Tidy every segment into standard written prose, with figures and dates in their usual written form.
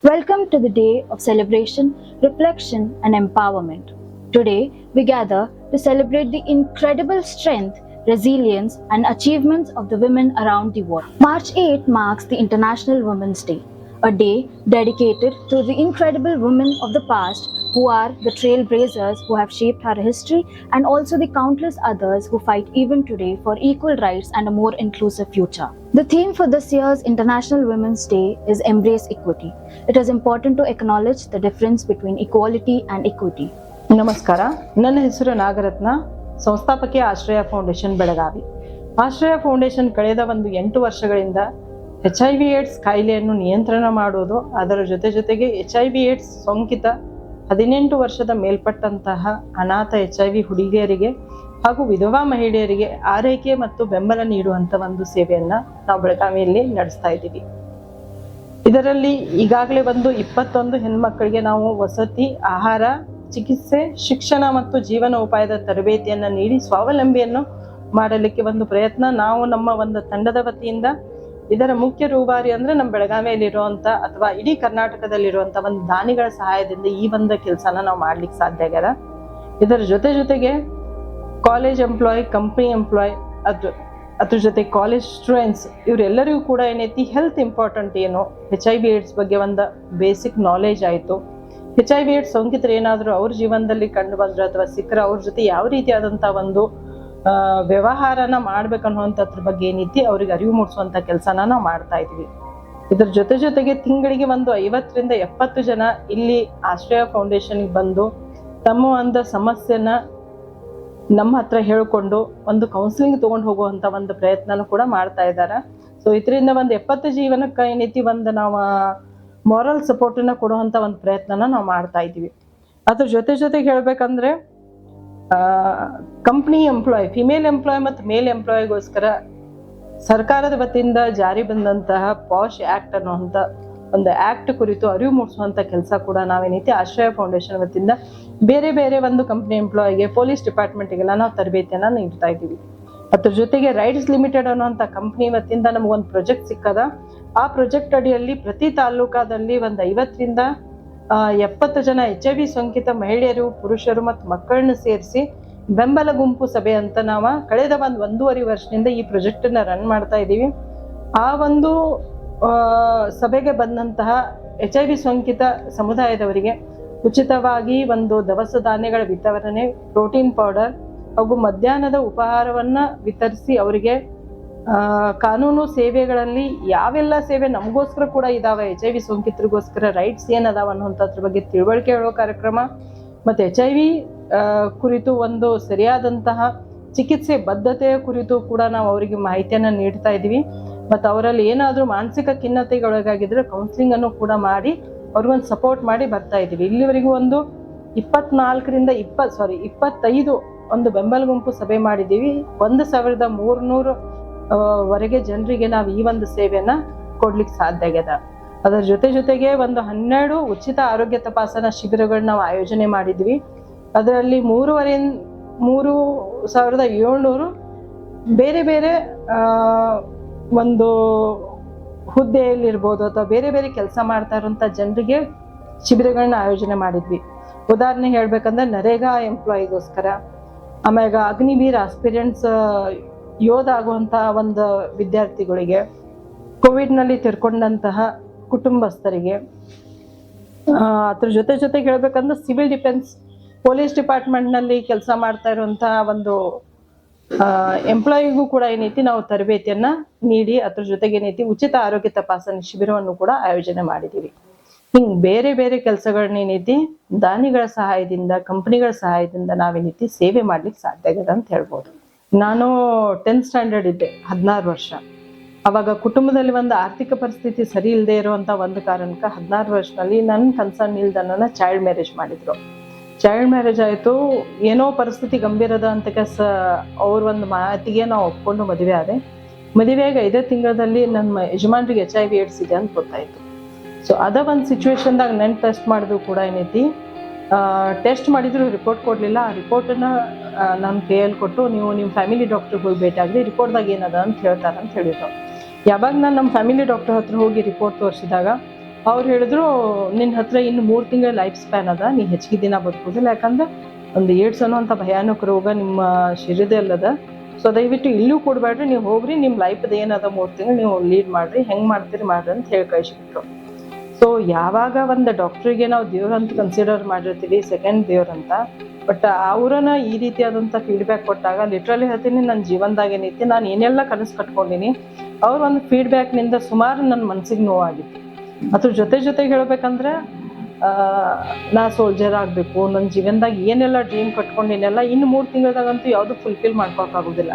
Welcome to the day of celebration, reflection, and empowerment. Today, we gather to celebrate the incredible strength, resilience, and achievements of the women around the world. March 8 marks the International Women's Day, a day dedicated to the incredible women of the past who are the trailblazers who have shaped our history, and also the countless others who fight even today for equal rights and a more inclusive future. The theme for this year's International Women's Day is Embrace Equity. It is important to acknowledge the difference between equality and equity. ನಮಸ್ಕಾರ. ನನ್ನ ಹೆಸರು ನಾಗರತ್ನ, ಸಂಸ್ಥಾಪಕಿ ಆಶ್ರಯ foundation Belagavi. ಆಶ್ರಯ foundation ಕಳೆದ 8 ವರ್ಷಗಳಿಂದ HIV AIDS ಕಾಯಿಲೆಯನ್ನು ನಿಯಂತ್ರಣ ಮಾಡುವುದು, ಅದರ ಜೊತೆಗೆ HIV ಏಡ್ಸ್ ಸೋಂಕಿತ 18 ವರ್ಷದ ಮೇಲ್ಪಟ್ಟಂತಹ ಅನಾಥ HIV ಹುಡುಗಿಯರಿಗೆ ಹಾಗೂ ವಿಧವಾ ಮಹಿಳೆಯರಿಗೆ ಆರೈಕೆ ಮತ್ತು ಬೆಂಬಲ ನೀಡುವಂತ ಒಂದು ಸೇವೆಯನ್ನ ನಾವು ಬೆಳಗಾವಿಯಲ್ಲಿ ನಡೆಸ್ತಾ ಇದ್ದೀವಿ. ಇದರಲ್ಲಿ ಈಗಾಗಲೇ 21 ಹೆಣ್ಮಕ್ಕಳಿಗೆ ನಾವು ವಸತಿ, ಆಹಾರ, ಚಿಕಿತ್ಸೆ, ಶಿಕ್ಷಣ ಮತ್ತು ಜೀವನೋಪಾಯದ ತರಬೇತಿಯನ್ನ ನೀಡಿ ಸ್ವಾವಲಂಬಿಯನ್ನು ಮಾಡಲಿಕ್ಕೆ ಒಂದು ಪ್ರಯತ್ನ ನಾವು ನಮ್ಮ ಒಂದು ತಂಡದ ವತಿಯಿಂದ, ಇದರ ಮುಖ್ಯ ರೂವಾರಿ ಅಂದ್ರೆ ನಮ್ಮ ಬೆಳಗಾವಿಯಲ್ಲಿರುವಂತ ಅಥವಾ ಇಡೀ ಕರ್ನಾಟಕದಲ್ಲಿರುವಂತ ಒಂದು ದಾನಿಗಳ ಸಹಾಯದಿಂದ ಈ ಒಂದು ಕೆಲಸನ ನಾವು ಮಾಡ್ಲಿಕ್ಕೆ ಸಾಧ್ಯ ಆಗ್ಯದ. ಇದರ ಜೊತೆಗೆ ಕಾಲೇಜ್ ಎಂಪ್ಲಾಯ್, ಕಂಪನಿ ಎಂಪ್ಲಾಯ್, ಅದ್ರ ಜೊತೆ ಕಾಲೇಜ್ ಸ್ಟೂಡೆಂಟ್ಸ್ ಇವರೆಲ್ಲರಿಗೂ ಕೂಡ ಏನೈತಿ ಹೆಲ್ತ್ ಇಂಪಾರ್ಟೆಂಟ್ ಏನು, HIV ಏಡ್ಸ್ ಬಗ್ಗೆ ಒಂದು ಬೇಸಿಕ್ ನಾಲೆಜ್ ಆಯಿತು. HIV ಏಡ್ಸ್ ಸೋಂಕಿತರು ಏನಾದರೂ ಅವ್ರ ಜೀವನದಲ್ಲಿ ಕಂಡು ಬಂದ್ರೆ ಅಥವಾ ಸಿಕ್ಕರೆ ಅವ್ರ ಜೊತೆ ಯಾವ ರೀತಿಯಾದಂಥ ಒಂದು ವ್ಯವಹಾರನ ಮಾಡ್ಬೇಕನ್ನುವಂಥದ್ರ ಬಗ್ಗೆ ಏನೈತಿ ಅವ್ರಿಗೆ ಅರಿವು ಮೂಡಿಸುವಂಥ ಕೆಲಸನ ನಾವು ಮಾಡ್ತಾ ಇದ್ವಿ. ಇದ್ರ ಜೊತೆಗೆ ತಿಂಗಳಿಗೆ 50 ರಿಂದ 70 ಜನ ಇಲ್ಲಿ ಆಶ್ರಯ ಫೌಂಡೇಶನ್ಗೆ ಬಂದು ತಮ್ಮ ಒಂದು ಸಮಸ್ಯೆನ ನಮ್ಮ ಹತ್ರ ಹೇಳ್ಕೊಂಡು ಒಂದು ಕೌನ್ಸಿಲಿಂಗ್ ತಗೊಂಡು ಹೋಗುವಂತ ಒಂದು ಪ್ರಯತ್ನನೂ ಕೂಡ ಮಾಡ್ತಾ ಇದ್ದಾರೆ. ಸೊ ಇದರಿಂದ 70 ಜೀವನಕ್ಕೆ ಏನೈತಿ ನಾವು ಮಾರಲ್ ಸಪೋರ್ಟನ್ನ ಕೊಡುವಂತ ಒಂದು ಪ್ರಯತ್ನನ ನಾವು ಮಾಡ್ತಾ ಇದ್ದೀವಿ. ಅದ್ರ ಜೊತೆಗೆ ಹೇಳ್ಬೇಕಂದ್ರೆ ಕಂಪ್ನಿ ಎಂಪ್ಲಾಯ್, ಫಿಮೇಲ್ ಎಂಪ್ಲಾಯ್ ಮತ್ತು ಮೇಲ್ ಎಂಪ್ಲಾಯ್ಗೋಸ್ಕರ ಸರ್ಕಾರದ ವತಿಯಿಂದ ಜಾರಿ ಬಂದಂತಹ ಪಾಶ್ ಆಕ್ಟ್ ಅನ್ನುವಂಥ ಒಂದು ಆಕ್ಟ್ ಕುರಿತು ಅರಿವು ಮೂಡಿಸುವಂತ ಕೆಲಸ ಕೂಡ ನಾವೇನೈತಿ ಆಶ್ರಯ ಫೌಂಡೇಶನ್ ವತಿಯಿಂದ ಬೇರೆ ಒಂದು ಕಂಪ್ನಿ ಎಂಪ್ಲಾಯ್ಗೆ, ಪೊಲೀಸ್ ಡಿಪಾರ್ಟ್ಮೆಂಟ್ಗೆಲ್ಲ ನಾವು ತರಬೇತಿಯನ್ನ ನೀಡ್ತಾ ಇದ್ದೀವಿ. ಅದ್ರ ಜೊತೆಗೆ ರೈಟ್ಸ್ ಲಿಮಿಟೆಡ್ ಅನ್ನುವಂಥ ಕಂಪ್ನಿ ವತಿಯಿಂದ ನಮಗೊಂದು ಪ್ರಾಜೆಕ್ಟ್ ಸಿಕ್ಕದ. ಆ ಪ್ರಾಜೆಕ್ಟ್ ಅಡಿಯಲ್ಲಿ ಪ್ರತಿ ತಾಲೂಕಾದಲ್ಲಿ 50 ರಿಂದ 70 ಜನ HIV ಸೋಂಕಿತ ಮಹಿಳೆಯರು, ಪುರುಷರು ಮತ್ತು ಮಕ್ಕಳನ್ನ ಸೇರಿಸಿ ಬೆಂಬಲ ಗುಂಪು ಸಭೆ ಅಂತ ನಾವು ಕಳೆದ 1.5 ವರ್ಷದಿಂದ ಈ ಪ್ರಾಜೆಕ್ಟ್ ಅನ್ನ ರನ್ ಮಾಡ್ತಾ ಇದ್ದೀವಿ. ಆ ಒಂದು ಸಭೆಗೆ ಬಂದಂತಹ HIV ಸೋಂಕಿತ ಸಮುದಾಯದವರಿಗೆ ಉಚಿತವಾಗಿ ಒಂದು ದವಸ ಧಾನ್ಯಗಳ ವಿತರಣೆ, ಪ್ರೋಟೀನ್ ಪೌಡರ್ ಹಾಗೂ ಮಧ್ಯಾಹ್ನದ ಉಪಹಾರವನ್ನ ವಿತರಿಸಿ ಅವರಿಗೆ ಕಾನೂನು ಸೇವೆಗಳಲ್ಲಿ ಯಾವೆಲ್ಲ ಸೇವೆ ನಮಗೋಸ್ಕರ ಕೂಡ ಇದಾವೆ, HIV ಸೋಂಕಿತರಿಗೋಸ್ಕರ ರೈಟ್ಸ್ ಏನದಾವ ಅನ್ನುವಂಥದ್ರ ಬಗ್ಗೆ ತಿಳುವಳಿಕೆ ಹೇಳೋ ಕಾರ್ಯಕ್ರಮ ಮತ್ತು HIV ಕುರಿತು ಒಂದು ಸರಿಯಾದಂತಹ ಚಿಕಿತ್ಸೆ ಬದ್ಧತೆಯ ಕುರಿತು ಕೂಡ ನಾವು ಅವರಿಗೆ ಮಾಹಿತಿಯನ್ನ ನೀಡ್ತಾ ಇದ್ದೀವಿ. ಮತ್ತು ಅವರಲ್ಲಿ ಏನಾದರೂ ಮಾನಸಿಕ ಖಿನ್ನತೆಗೊಳಗಾಗಿದ್ರೆ ಕೌನ್ಸಿಲಿಂಗ್ ಅನ್ನು ಕೂಡ ಮಾಡಿ ಅವ್ರಿಗೊಂದು ಸಪೋರ್ಟ್ ಮಾಡಿ ಬರ್ತಾ ಇದ್ದೀವಿ. ಇಲ್ಲಿವರೆಗೂ 24 ರಿಂದ 25 ಒಂದು ಬೆಂಬಲ ಗುಂಪು ಸಭೆ ಮಾಡಿದ್ದೀವಿ. 1300 ವರೆಗೆ ಜನರಿಗೆ ನಾವು ಈ ಒಂದು ಸೇವೆಯನ್ನ ಕೊಡ್ಲಿಕ್ಕೆ ಸಾಧ್ಯ ಆಗ್ಯದ. ಅದರ ಜೊತೆಗೆ 12 ಉಚಿತ ಆರೋಗ್ಯ ತಪಾಸಣಾ ಶಿಬಿರಗಳನ್ನ ನಾವು ಆಯೋಜನೆ ಮಾಡಿದ್ವಿ. ಅದರಲ್ಲಿ 3700 ಬೇರೆ ಒಂದು ಹುದ್ದೆಯಲ್ಲಿರ್ಬೋದು ಅಥವಾ ಬೇರೆ ಕೆಲಸ ಮಾಡ್ತಾ ಇರುವಂತ ಜನರಿಗೆ ಶಿಬಿರಗಳನ್ನ ಆಯೋಜನೆ ಮಾಡಿದ್ವಿ. ಉದಾಹರಣೆ ಹೇಳ್ಬೇಕಂದ್ರೆ ನರೇಗಾ ಎಂಪ್ಲಾಯಿಗೋಸ್ಕರ, ಆಮ್ಯಾಗ ಅಗ್ನಿವೀರ್ ಆಸ್ಪಿರೆಂಟ್ಸ್ ಯೋಧ ಆಗುವಂತಹ ಒಂದು ವಿದ್ಯಾರ್ಥಿಗಳಿಗೆ, ಕೋವಿಡ್ನಲ್ಲಿ ತೀರ್ಕೊಂಡಂತಹ ಕುಟುಂಬಸ್ಥರಿಗೆ, ಅದ್ರ ಜೊತೆಗೆ ಹೇಳ್ಬೇಕಂದ್ರೆ ಸಿವಿಲ್ ಡಿಫೆನ್ಸ್, ಪೊಲೀಸ್ ಡಿಪಾರ್ಟ್ಮೆಂಟ್ನಲ್ಲಿ ಕೆಲಸ ಮಾಡ್ತಾ ಇರುವಂತಹ ಒಂದು ಎಂಪ್ಲಾಯಿಗೂ ಕೂಡ ಏನೈತಿ ನಾವು ತರಬೇತಿಯನ್ನ ನೀಡಿ ಅದ್ರ ಜೊತೆಗೆ ಏನೈತಿ ಉಚಿತ ಆರೋಗ್ಯ ತಪಾಸಣೆ ಶಿಬಿರವನ್ನು ಕೂಡ ಆಯೋಜನೆ ಮಾಡಿದ್ದೀವಿ. ಹಿಂಗ್ ಬೇರೆ ಕೆಲಸಗಳನ್ನ ಏನೈತಿ ದಾನಿಗಳ ಸಹಾಯದಿಂದ, ಕಂಪನಿಗಳ ಸಹಾಯದಿಂದ ನಾವೇನೈತಿ ಸೇವೆ ಮಾಡ್ಲಿಕ್ಕೆ ಸಾಧ್ಯ ಆಗಿದೆ ಅಂತ ಹೇಳ್ಬೋದು. ನಾನು 10th ಸ್ಟ್ಯಾಂಡರ್ಡ್ ಇದ್ದೆ, 16 ವರ್ಷ. ಅವಾಗ ಕುಟುಂಬದಲ್ಲಿ ಒಂದು ಆರ್ಥಿಕ ಪರಿಸ್ಥಿತಿ ಸರಿ ಇಲ್ಲದೆ ಇರುವಂತ ಒಂದು ಕಾರಣಕ್ಕೆ 16 ವರ್ಷದಲ್ಲಿ ನನ್ನ ಕನ್ಸರ್ನ್ ಇಲ್ದನ್ನ ಚೈಲ್ಡ್ ಮ್ಯಾರೇಜ್ ಮಾಡಿದ್ರು. ಚೈಲ್ಡ್ ಮ್ಯಾರೇಜ್ ಆಯಿತು, ಏನೋ ಪರಿಸ್ಥಿತಿ ಗಂಭೀರದ ಅಂತ ಅವ್ರ ಒಂದು ಮಾತಿಗೆ ನಾವು ಒಪ್ಕೊಂಡು ಮದುವೆ ಆದೆ. ಮದುವೆಯಾಗಿ 5 ತಿಂಗಳಲ್ಲಿ ನನ್ನ ಯಜಮಾನ್ರಿಗೆ HIV ಏಡ್ಸ್ ಇದೆ ಅಂತ ಗೊತ್ತಾಯ್ತು. ಸೊ ಅದ ಒಂದು ಸಿಚುವೇಶನ್ದಾಗ ನನ್ನ ಟೆಸ್ಟ್ ಮಾಡಿದ್ರು ಕೂಡ ಏನೈತಿ, ಟೆಸ್ಟ್ ಮಾಡಿದ್ರು ರಿಪೋರ್ಟ್ ಕೊಡಲಿಲ್ಲ. ಆ ರಿಪೋರ್ಟನ್ನ ನನ್ನ ಕೈಯಲ್ಲಿ ಕೊಟ್ಟು ನೀವು ನಿಮ್ಮ ಫ್ಯಾಮಿಲಿ ಡಾಕ್ಟರ್ಗೆ ಹೋಗಿ ಭೇಟಿಯಾಗ್ರಿ, ರಿಪೋರ್ಟ್ದಾಗ ಏನದ ಅಂತ ಹೇಳ್ತಾರೆ ಅಂತ ಹೇಳಿದ್ರು. ಯಾವಾಗ ನಾನು ನಮ್ಮ ಫ್ಯಾಮಿಲಿ ಡಾಕ್ಟರ್ ಹತ್ರ ಹೋಗಿ ರಿಪೋರ್ಟ್ ತೋರಿಸಿದಾಗ ಅವ್ರು ಹೇಳಿದ್ರು ನಿನ್ನ ಹತ್ರ ಇನ್ನು 3 ತಿಂಗಳ ಲೈಫ್ ಸ್ಪ್ಯಾನ್ ಅದ, ನೀ ಹೆಚ್ಚಿಗೆ ದಿನ ಬದುಕೋದಿಲ್ಲ, ಯಾಕಂದ್ರೆ ಒಂದು ಏಡ್ಸ್ ಅನ್ನೋಂಥ ಭಯಾನಕ ರೋಗ ನಿಮ್ಮ ಶರೀರದಲ್ಲಿ ಅದ. ಸೊ ದಯವಿಟ್ಟು ಇಲ್ಲೂ ಕೊಡಬೇಡ್ರಿ, ನೀವು ಹೋಗ್ರಿ, ನಿಮ್ಮ ಲೈಫ್ದು ಏನದ 3 ತಿಂಗಳು ನೀವು ಲೀಡ್ ಮಾಡ್ರಿ, ಹೆಂಗೆ ಮಾಡ್ತೀರಿ ಮಾಡ್ರಿ ಅಂತ ಹೇಳಿ ಕಳಿಸ್ಬಿಟ್ರು. ಸೊ ಯಾವಾಗ ಒಂದು ಡಾಕ್ಟ್ರಿಗೆ ನಾವು ದೇವ್ರ ಅಂತ ಕನ್ಸಿಡರ್ ಮಾಡಿರ್ತೀವಿ, ಸೆಕೆಂಡ್ ದೇವ್ರಂತ, ಬಟ್ ಅವ್ರನ್ನ ಈ ರೀತಿಯಾದಂಥ ಫೀಡ್ಬ್ಯಾಕ್ ಕೊಟ್ಟಾಗ ಲಿಟ್ರಲಿ ಹೇಳ್ತೀನಿ, ನನ್ನ ಜೀವನದಾಗ ಏನೈತಿ, ನಾನು ಏನೆಲ್ಲ ಕನಸು ಕಟ್ಕೊಂಡಿನಿ, ಅವ್ರ ಒಂದು ಫೀಡ್ಬ್ಯಾಕ್ನಿಂದ ಸುಮಾರು ನನ್ನ ಮನಸ್ಸಿಗೆ ನೋವಾಗಿತ್ತು. ಅದ್ರ ಜೊತೆಗೆ ಹೇಳ್ಬೇಕಂದ್ರೆ ನಾ ಸೋಲ್ಜರ್ ಆಗಬೇಕು, ನನ್ನ ಜೀವನದಾಗ ಏನೆಲ್ಲ ಡ್ರೀಮ್ ಕಟ್ಕೊಂಡಿನೆಲ್ಲ ಇನ್ನು 3 ತಿಂಗಳದಾಗಂತೂ ಯಾವುದು ಫುಲ್ಫಿಲ್ ಮಾಡ್ಕೊಳಕ್ಕಾಗೋದಿಲ್ಲ.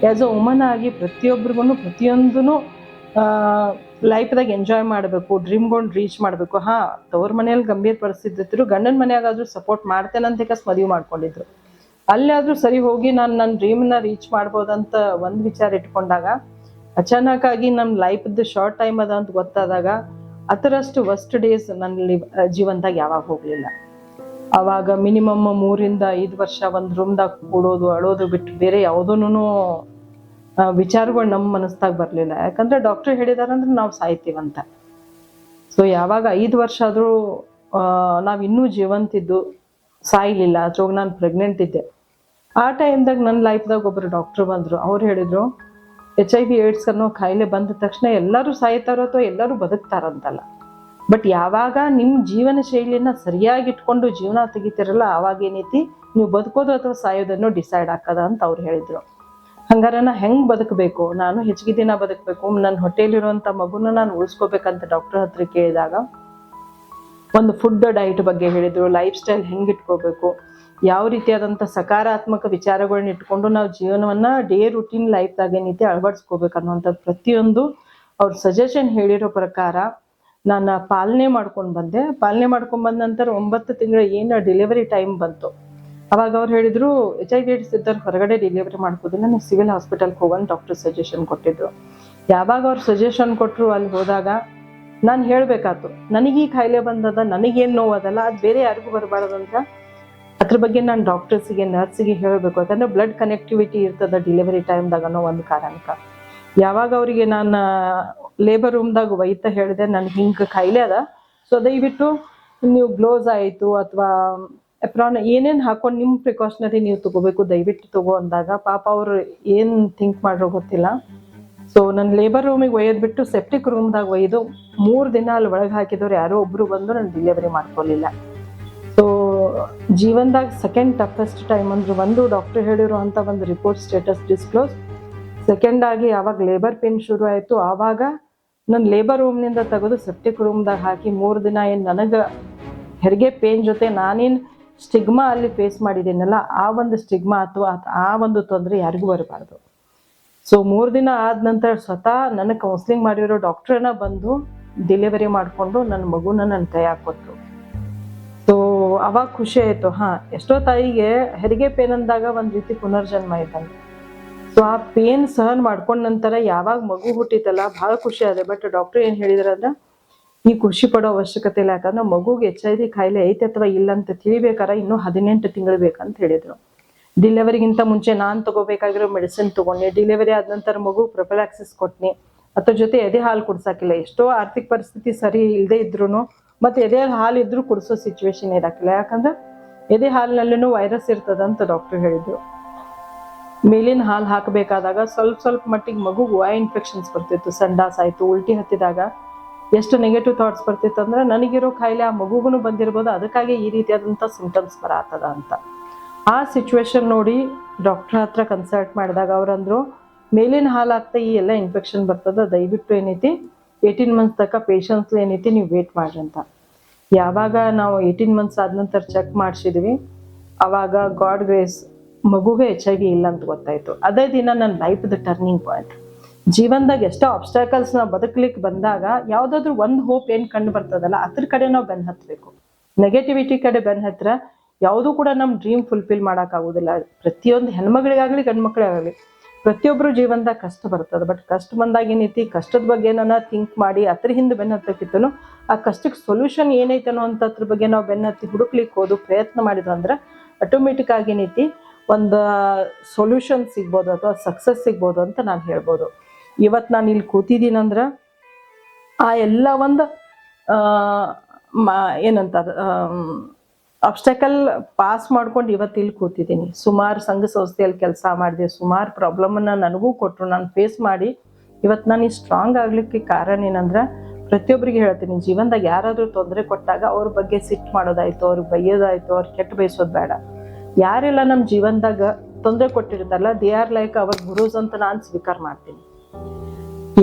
ಆ್ಯಸ್ ಅ ವುಮನ್ ಆಗಿ ಪ್ರತಿಯೊಬ್ಬರಿಗೂ ಪ್ರತಿಯೊಂದೂ ಲೈಫ್ದಾಗ ಎಂಜಾಯ್ ಮಾಡಬೇಕು, ಡ್ರೀಮ್ಗಳನ್ನ ರೀಚ್ ಮಾಡಬೇಕು. ಹಾಂ, ತವ್ರ ಮನೆಯಲ್ಲಿ ಗಂಭೀರ ಪರಿಸ್ಥಿತಿ ಇದ್ರು, ಗಂಡನ ಮನೆಯಾಗಾದ್ರೂ ಸಪೋರ್ಟ್ ಮಾಡ್ತೇನಂತ ಮದುವೆ ಮಾಡ್ಕೊಂಡಿದ್ರು. ಅಲ್ಲಾದ್ರೂ ಸರಿ ಹೋಗಿ ನಾನು ನನ್ನ ಡ್ರೀಮ್ನ ರೀಚ್ ಮಾಡ್ಬೋದಂತ ಒಂದು ವಿಚಾರ ಇಟ್ಕೊಂಡಾಗ ಅಚಾನಕ್ ಆಗಿ ನಮ್ಮ ಲೈಫ್ದು ಶಾರ್ಟ್ ಟೈಮ್ ಅದ ಅಂತ ಗೊತ್ತಾದಾಗ ಅದರಷ್ಟು ವರ್ಸ್ಟ್ ಡೇಸ್ ನನ್ನ ಜೀವನದಾಗ ಯಾವಾಗ ಹೋಗ್ಲಿಲ್ಲ. ಅವಾಗ ಮಿನಿಮಮ್ 3 ಇಂದ 5 ವರ್ಷ ಒಂದು ರೂಮ್ದಾಗ ಕೂಡೋದು ಅಳೋದು ಬಿಟ್ಟು ಬೇರೆ ಯಾವುದೂ ವಿಚಾರಗಳು ನಮ್ಮ ಮನಸ್ಸಾಗ ಬರಲಿಲ್ಲ. ಯಾಕಂದ್ರೆ ಡಾಕ್ಟರ್ ಹೇಳಿದಾರಂದ್ರೆ ನಾವು ಸಾಯ್ತೀವಂತ. ಸೊ ಯಾವಾಗ 5 ವರ್ಷ ಆದರೂ ನಾವು ಇನ್ನೂ ಜೀವಂತಿದ್ದು ಸಾಯ್ಲಿಲ್ಲ, ಅಥವಾ ನಾನು ಪ್ರೆಗ್ನೆಂಟ್ ಇದ್ದೆ, ಆ ಟೈಮ್ದಾಗ ನನ್ನ ಲೈಫ್ದಾಗ ಒಬ್ಬರು ಡಾಕ್ಟರ್ ಬಂದರು. ಅವ್ರು ಹೇಳಿದ್ರು HIV AIDS ಅನ್ನೋ ಕಾಯಿಲೆ ಬಂದ ತಕ್ಷಣ ಎಲ್ಲರೂ ಸಾಯ್ತಾರೋ ಅಥವಾ ಎಲ್ಲರೂ ಬದುಕ್ತಾರಂತಲ್ಲ, ಬಟ್ ಯಾವಾಗ ನಿಮ್ಮ ಜೀವನ ಶೈಲಿನ ಸರಿಯಾಗಿ ಇಟ್ಕೊಂಡು ಜೀವನ ತೆಗಿತಿರಲ್ಲ, ಆವಾಗ ಏನೈತಿ ನೀವು ಬದುಕೋದು ಅಥವಾ ಸಾಯೋದನ್ನು ಡಿಸೈಡ್ ಆಗ್ತದ ಅಂತ ಅವ್ರು ಹೇಳಿದ್ರು. ಹಂಗಾರ ನಾ ಹೆಂಗೆ ಬದುಕಬೇಕು, ನಾನು ಹೆಚ್ಚಿಗೆ ದಿನ ಬದುಕಬೇಕು, ನನ್ನ ಹೊಟ್ಟೆಲಿರುವಂಥ ಮಗುನ ನಾನು ಉಳಿಸ್ಕೋಬೇಕಂತ ಡಾಕ್ಟರ್ ಹತ್ರ ಕೇಳಿದಾಗ ಒಂದು ಫುಡ್ ಡಯಟ್ ಬಗ್ಗೆ ಹೇಳಿದ್ರು, ಲೈಫ್ ಸ್ಟೈಲ್ ಹೆಂಗೆ ಇಟ್ಕೋಬೇಕು, ಯಾವ ರೀತಿಯಾದಂಥ ಸಕಾರಾತ್ಮಕ ವಿಚಾರಗಳನ್ನ ಇಟ್ಕೊಂಡು ನಾವು ಜೀವನವನ್ನು ಡೇ ರುಟೀನ್ ಲೈಫ್ದಾಗ ಏನೈತಿ ಅಳವಡಿಸ್ಕೋಬೇಕು ಅನ್ನೋಂಥದ್ದು ಪ್ರತಿಯೊಂದು ಅವ್ರ ಸಜೆಷನ್ ಹೇಳಿರೋ ಪ್ರಕಾರ ನಾನು ಪಾಲನೆ ಮಾಡ್ಕೊಂಡು ಬಂದೆ. ಪಾಲನೆ ಮಾಡ್ಕೊಂಡು ಬಂದ ನಂತರ 9 ತಿಂಗಳ ಏನು ಡೆಲಿವರಿ ಟೈಮ್ ಬಂತು, ಅವಾಗ ಅವ್ರು ಹೇಳಿದ್ರು HIV AIDS ಇದ್ದವ್ರು ಹೊರಗಡೆ ಡೆಲಿವರಿ ಮಾಡ್ಕೋದಿಲ್ಲ, ನೀವು ಸಿವಿಲ್ ಹಾಸ್ಪಿಟಲ್ಗೆ ಹೋಗೋಣ ಡಾಕ್ಟರ್ ಸಜೆಷನ್ ಕೊಟ್ಟಿದ್ರು. ಯಾವಾಗ ಅವ್ರು ಸಜೆಷನ್ ಕೊಟ್ಟರು ಅಲ್ಲಿ ಹೋದಾಗ ನಾನು ಹೇಳಬೇಕಾಯ್ತು, ನನಗೆ ಈ ಕಾಯಿಲೆ ಬಂದದ, ನನಗೇನು ನೋವದಲ್ಲ, ಅದು ಬೇರೆ ಯಾರಿಗೂ ಬರಬಾರ್ದಂತ ಅದ್ರ ಬಗ್ಗೆ ನಾನು ಡಾಕ್ಟರ್ಸಿಗೆ ನರ್ಸಿಗೆ ಹೇಳಬೇಕು. ಯಾಕಂದ್ರೆ ಬ್ಲಡ್ ಕನೆಕ್ಟಿವಿಟಿ ಇರ್ತದ ಡೆಲಿವರಿ ಟೈಮ್ದಾಗ ಅನ್ನೋ ಒಂದು ಕಾರಣಕ್ಕೆ. ಯಾವಾಗ ಅವರಿಗೆ ನಾನು ಲೇಬರ್ ರೂಮ್ದಾಗ ಒಯ್ತಾ ಹೇಳಿದೆ ನನಗೆ ಹಿಂಗೆ ಕಾಯಿಲೆ ಅದ, ಸೊ ದಯವಿಟ್ಟು ನೀವು ಗ್ಲೋಸ್ ಆಯಿತು ಅಥವಾ ಎಪ್ರಾನ್ ಏನೇನು ಹಾಕೊಂಡು ನಿಮ್ಮ ಪ್ರಿಕಾಷನರಿ ನೀವು ತಗೋಬೇಕು ದಯವಿಟ್ಟು ತಗೋ ಅಂದಾಗ ಪಾಪ ಅವರು ಏನು ಥಿಂಕ್ ಮಾಡ್ರೋ ಗೊತ್ತಿಲ್ಲ. ಸೊ ನನ್ನ ಲೇಬರ್ ರೂಮಿಗೆ ಒಯ್ಯೋದ್ಬಿಟ್ಟು ಸೆಪ್ಟಿಕ್ ರೂಮ್ದಾಗ ಒಯ್ದು 3 ದಿನ ಅಲ್ಲಿ ಒಳಗೆ ಹಾಕಿದವ್ರು ಯಾರೋ ಒಬ್ಬರು ಬಂದು ನಾನು ಡೆಲಿವರಿ ಮಾಡ್ಕೊಳ್ಳಿಲ್ಲ. ಸೊ ಜೀವನದಾಗ ಸೆಕೆಂಡ್ ಟಫೆಸ್ಟ್ ಟೈಮ್ ಅಂದ್ರೆ ಒಂದು ಡಾಕ್ಟರ್ ಹೇಳಿರೋ ಅಂಥ ಒಂದು ರಿಪೋರ್ಟ್ ಸ್ಟೇಟಸ್ ಡಿಸ್ಕ್ಲೋಸ್, ಸೆಕೆಂಡ್ ಆಗಿ ಯಾವಾಗ ಲೇಬರ್ ಪೇನ್ ಶುರು ಆಯಿತು ಆವಾಗ ನನ್ನ ಲೇಬರ್ ರೂಮ್ನಿಂದ ತೆಗೆದು ಸೆಪ್ಟಿಕ್ ರೂಮ್ದಾಗ ಹಾಕಿ 3 ದಿನ ಏನು ನನಗೆ ಹೆರಿಗೆ ಪೇನ್ ಜೊತೆ ನಾನೇನು ಸ್ಟಿಗ್ಮಾ ಅಲ್ಲಿ ಫೇಸ್ ಮಾಡಿದ್ದೀನಲ್ಲ ಆ ಒಂದು ಸ್ಟಿಗ್ಮಾ ಅಥವಾ ಆ ಒಂದು ತೊಂದರೆ ಯಾರಿಗೂ ಬರಬಾರ್ದು. ಸೊ 3 ದಿನ ಆದ ನಂತರ ಸ್ವತಃ ನನಗೆ ಕೌನ್ಸಿಲಿಂಗ್ ಮಾಡಿರೋ ಡಾಕ್ಟ್ರನ್ನ ಬಂದು ಡೆಲಿವರಿ ಮಾಡಿಕೊಂಡು ನನ್ನ ಮಗುನ ನನ್ನ ಕೈಯಾಗ ಕೊಟ್ಟರು. ಸೊ ಅವಾಗ ಖುಷಿ ಆಯಿತು. ಹಾಂ, ಎಷ್ಟೋ ತಾಯಿಗೆ ಹೆರಿಗೆ ಪೇನ್ ಅಂದಾಗ ಒಂದು ರೀತಿ ಪುನರ್ಜನ್ಮ ಇದ್ದಂಗೆ. ಸೊ ಆ ಪೇನ್ ಸಹನ್ ಮಾಡ್ಕೊಂಡ ನಂತರ ಯಾವಾಗ ಮಗು ಹುಟ್ಟಿತಲ್ಲ ಭಾಳ ಖುಷಿ ಆದೆ. ಬಟ್ ಡಾಕ್ಟರ್ ಏನು ಹೇಳಿದ್ರಂದ್ರೆ ಈ ಖುಷಿ ಪಡೋ ಅವಶ್ಯಕತೆ ಇಲ್ಲ, ಯಾಕಂದ್ರೆ ಮಗುಗೆ HIV ಕಾಯಿಲೆ ಐತೆ ಅಥವಾ ಇಲ್ಲ ಅಂತ ತಿಳಿಬೇಕಾರೆ ಇನ್ನೂ 18 ತಿಂಗಳು ಬೇಕಂತ ಹೇಳಿದರು. ಡಿಲಿವರಿಗಿಂತ ಮುಂಚೆ ನಾನು ತಗೋಬೇಕಾಗಿರೋ ಮೆಡಿಸಿನ್ ತೊಗೊಂಡೆ, ಡೆಲಿವರಿ ಆದ ನಂತರ ಮಗು ಪ್ರೊಫಿಲಾಕ್ಸಿಸ್ ಕೊಟ್ನಿ, ಅದ್ರ ಜೊತೆ ಎದೆ ಹಾಲು ಕುಡ್ಸಾಕಿಲ್ಲ. ಎಷ್ಟೋ ಆರ್ಥಿಕ ಪರಿಸ್ಥಿತಿ ಸರಿ ಇಲ್ಲದೆ ಇದ್ರೂ ಮತ್ತು ಎದೆ ಹಾಲು ಇದ್ರೂ ಕುಡಿಸೋ ಸಿಚುವೇಶನ್ ಇರಾಕಿಲ್ಲ, ಯಾಕಂದ್ರೆ ಎದೆ ಹಾಲಿನಲ್ಲೂ ವೈರಸ್ ಇರ್ತದಂತ ಡಾಕ್ಟರ್ ಹೇಳಿದ್ರು. ಮೇಲಿನ ಹಾಲು ಹಾಕಬೇಕಾದಾಗ ಸ್ವಲ್ಪ ಮಟ್ಟಿಗೆ ಮಗುಗೆ ಇನ್ಫೆಕ್ಷನ್ಸ್ ಬರ್ತಿತ್ತು, ಸಂಡಾಸ್ ಆಯಿತು, ಉಲ್ಟಿ ಹತ್ತಿದಾಗ ಎಷ್ಟು ನೆಗೆಟಿವ್ ಥಾಟ್ಸ್ ಬರ್ತಿತ್ತು ಅಂದ್ರೆ ನನಗಿರೋ ಕಾಯಿಲೆ ಆ ಮಗುಗೂ ಬಂದಿರ್ಬೋದು, ಅದಕ್ಕಾಗಿ ಈ ರೀತಿಯಾದಂಥ ಸಿಂಟಮ್ಸ್ ಬರತ್ತದ ಅಂತ. ಆ ಸಿಚುವೇಶನ್ ನೋಡಿ ಡಾಕ್ಟರ್ ಹತ್ರ ಕನ್ಸಲ್ಟ್ ಮಾಡಿದಾಗ ಅವ್ರಂದ್ರು ಮೇಲಿನ ಹಾಲು ಹಾಕ್ತಾ ಈ ಎಲ್ಲ ಇನ್ಫೆಕ್ಷನ್ ಬರ್ತದ, ದಯವಿಟ್ಟು ಏನೈತಿ 18 ಮಂತ್ಸ್ ತನಕ ಪೇಷನ್ಸ್ ಏನೈತಿ ನೀವು ವೇಟ್ ಮಾಡ್ರಿ ಅಂತ. ಯಾವಾಗ ನಾವು 18 ಮಂತ್ಸ್ ಆದ ನಂತರ ಚೆಕ್ ಮಾಡಿಸಿದ್ವಿ ಅವಾಗ ಗಾಡ್ ಗ್ರೇಸ್ ಮಗುಗೆ HIV ಇಲ್ಲ ಅಂತ ಗೊತ್ತಾಯ್ತು. ಅದೇ ದಿನ ನನ್ನ ಲೈಫ್ದು ಟರ್ನಿಂಗ್ ಪಾಯಿಂಟ್. ಜೀವನದಾಗ ಎಷ್ಟೋ ಅಬ್ಸ್ಟಾಕಲ್ಸ್ ನಾವು ಬದುಕಲಿಕ್ಕೆ ಬಂದಾಗ ಯಾವುದಾದ್ರೂ ಒಂದು ಹೋಪ್ ಏನು ಕಂಡು ಬರ್ತದಲ್ಲ ಅದ್ರ ಕಡೆ ನಾವು ಬೆನ್ನು ಹತ್ತಬೇಕು. ನೆಗೆಟಿವಿಟಿ ಕಡೆ ಬೆನ್ನು ಹತ್ರ ಯಾವುದೂ ಕೂಡ ನಮ್ಮ ಡ್ರೀಮ್ ಫುಲ್ಫಿಲ್ ಮಾಡೋಕ್ಕಾಗೋದಿಲ್ಲ. ಪ್ರತಿಯೊಂದು ಹೆಣ್ಮಗಳಿಗಾಗಲಿ ಗಂಡು ಮಕ್ಕಳಿಗಾಗಲಿ ಪ್ರತಿಯೊಬ್ಬರು ಜೀವನದಾಗ ಕಷ್ಟ ಬರ್ತದೆ. ಬಟ್ ಕಷ್ಟ ಬಂದಾಗ ಏನೈತಿ, ಕಷ್ಟದ ಬಗ್ಗೆ ಏನಾನ ಥಿಂಕ್ ಮಾಡಿ ಅದ್ರ ಹಿಂದೆ ಬೆನ್ನು ಹತ್ತಕ್ಕಿತ್ತನು ಆ ಕಷ್ಟಕ್ಕೆ ಸೊಲ್ಯೂಷನ್ ಏನೈತನೋ ಅಂತದ್ರ ಬಗ್ಗೆ ನಾವು ಬೆನ್ನು ಹತ್ತಿ ಹುಡುಕ್ಲಿಕ್ಕೆ ಹೋದು ಪ್ರಯತ್ನ ಮಾಡಿದ್ವಿ ಅಂದ್ರೆ ಆಟೋಮೆಟಿಕ್ ಆಗಿ ಏನೈತಿ ಒಂದು ಸೊಲ್ಯೂಷನ್ ಸಿಗ್ಬೋದು ಅಥವಾ ಸಕ್ಸಸ್ ಸಿಗ್ಬೋದು ಅಂತ ನಾನು ಹೇಳ್ಬೋದು. ಇವತ್ತು ನಾನು ಇಲ್ಲಿ ಕೂತಿದ್ದೀನಂದ್ರೆ ಆ ಎಲ್ಲ ಒಂದು ಏನಂತಾರ ಅಬ್ಸ್ಟಕಲ್ ಪಾಸ್ ಮಾಡ್ಕೊಂಡು ಇವತ್ತು ಇಲ್ಲಿ ಕೂತಿದ್ದೀನಿ. ಸುಮಾರು ಸಂಘ ಸಂಸ್ಥೆಯಲ್ಲಿ ಕೆಲಸ ಮಾಡಿದೆ, ಸುಮಾರು ಪ್ರಾಬ್ಲಮನ್ನು ನನಗೂ ಕೊಟ್ಟರು, ನಾನು ಫೇಸ್ ಮಾಡಿ ಇವತ್ತು ನಾನು ಈ ಸ್ಟ್ರಾಂಗ್ ಆಗ್ಲಿಕ್ಕೆ ಕಾರಣ ಏನಂದ್ರೆ ಪ್ರತಿಯೊಬ್ಬರಿಗೆ ಹೇಳ್ತೀನಿ, ಜೀವನದಾಗ ಯಾರಾದರೂ ತೊಂದರೆ ಕೊಟ್ಟಾಗ ಅವ್ರ ಬಗ್ಗೆ ಸಿಟ್ಟು ಮಾಡೋದಾಯ್ತು, ಅವ್ರಿಗೆ ಬೈಯೋದಾಯ್ತು, ಅವ್ರಿಗೆ ಕೆಟ್ಟ ಬಯಸೋದು ಬೇಡ. ಯಾರೆಲ್ಲ ನಮ್ಮ ಜೀವನದಾಗ ತೊಂದರೆ ಕೊಟ್ಟಿರ್ತಾರಲ್ಲ, ದೇ ಆರ್ ಲೈಕ್ ಅವರ್ ಗುರುಸ್ ಅಂತ ನಾನು ಸ್ವೀಕಾರ ಮಾಡ್ತೀನಿ.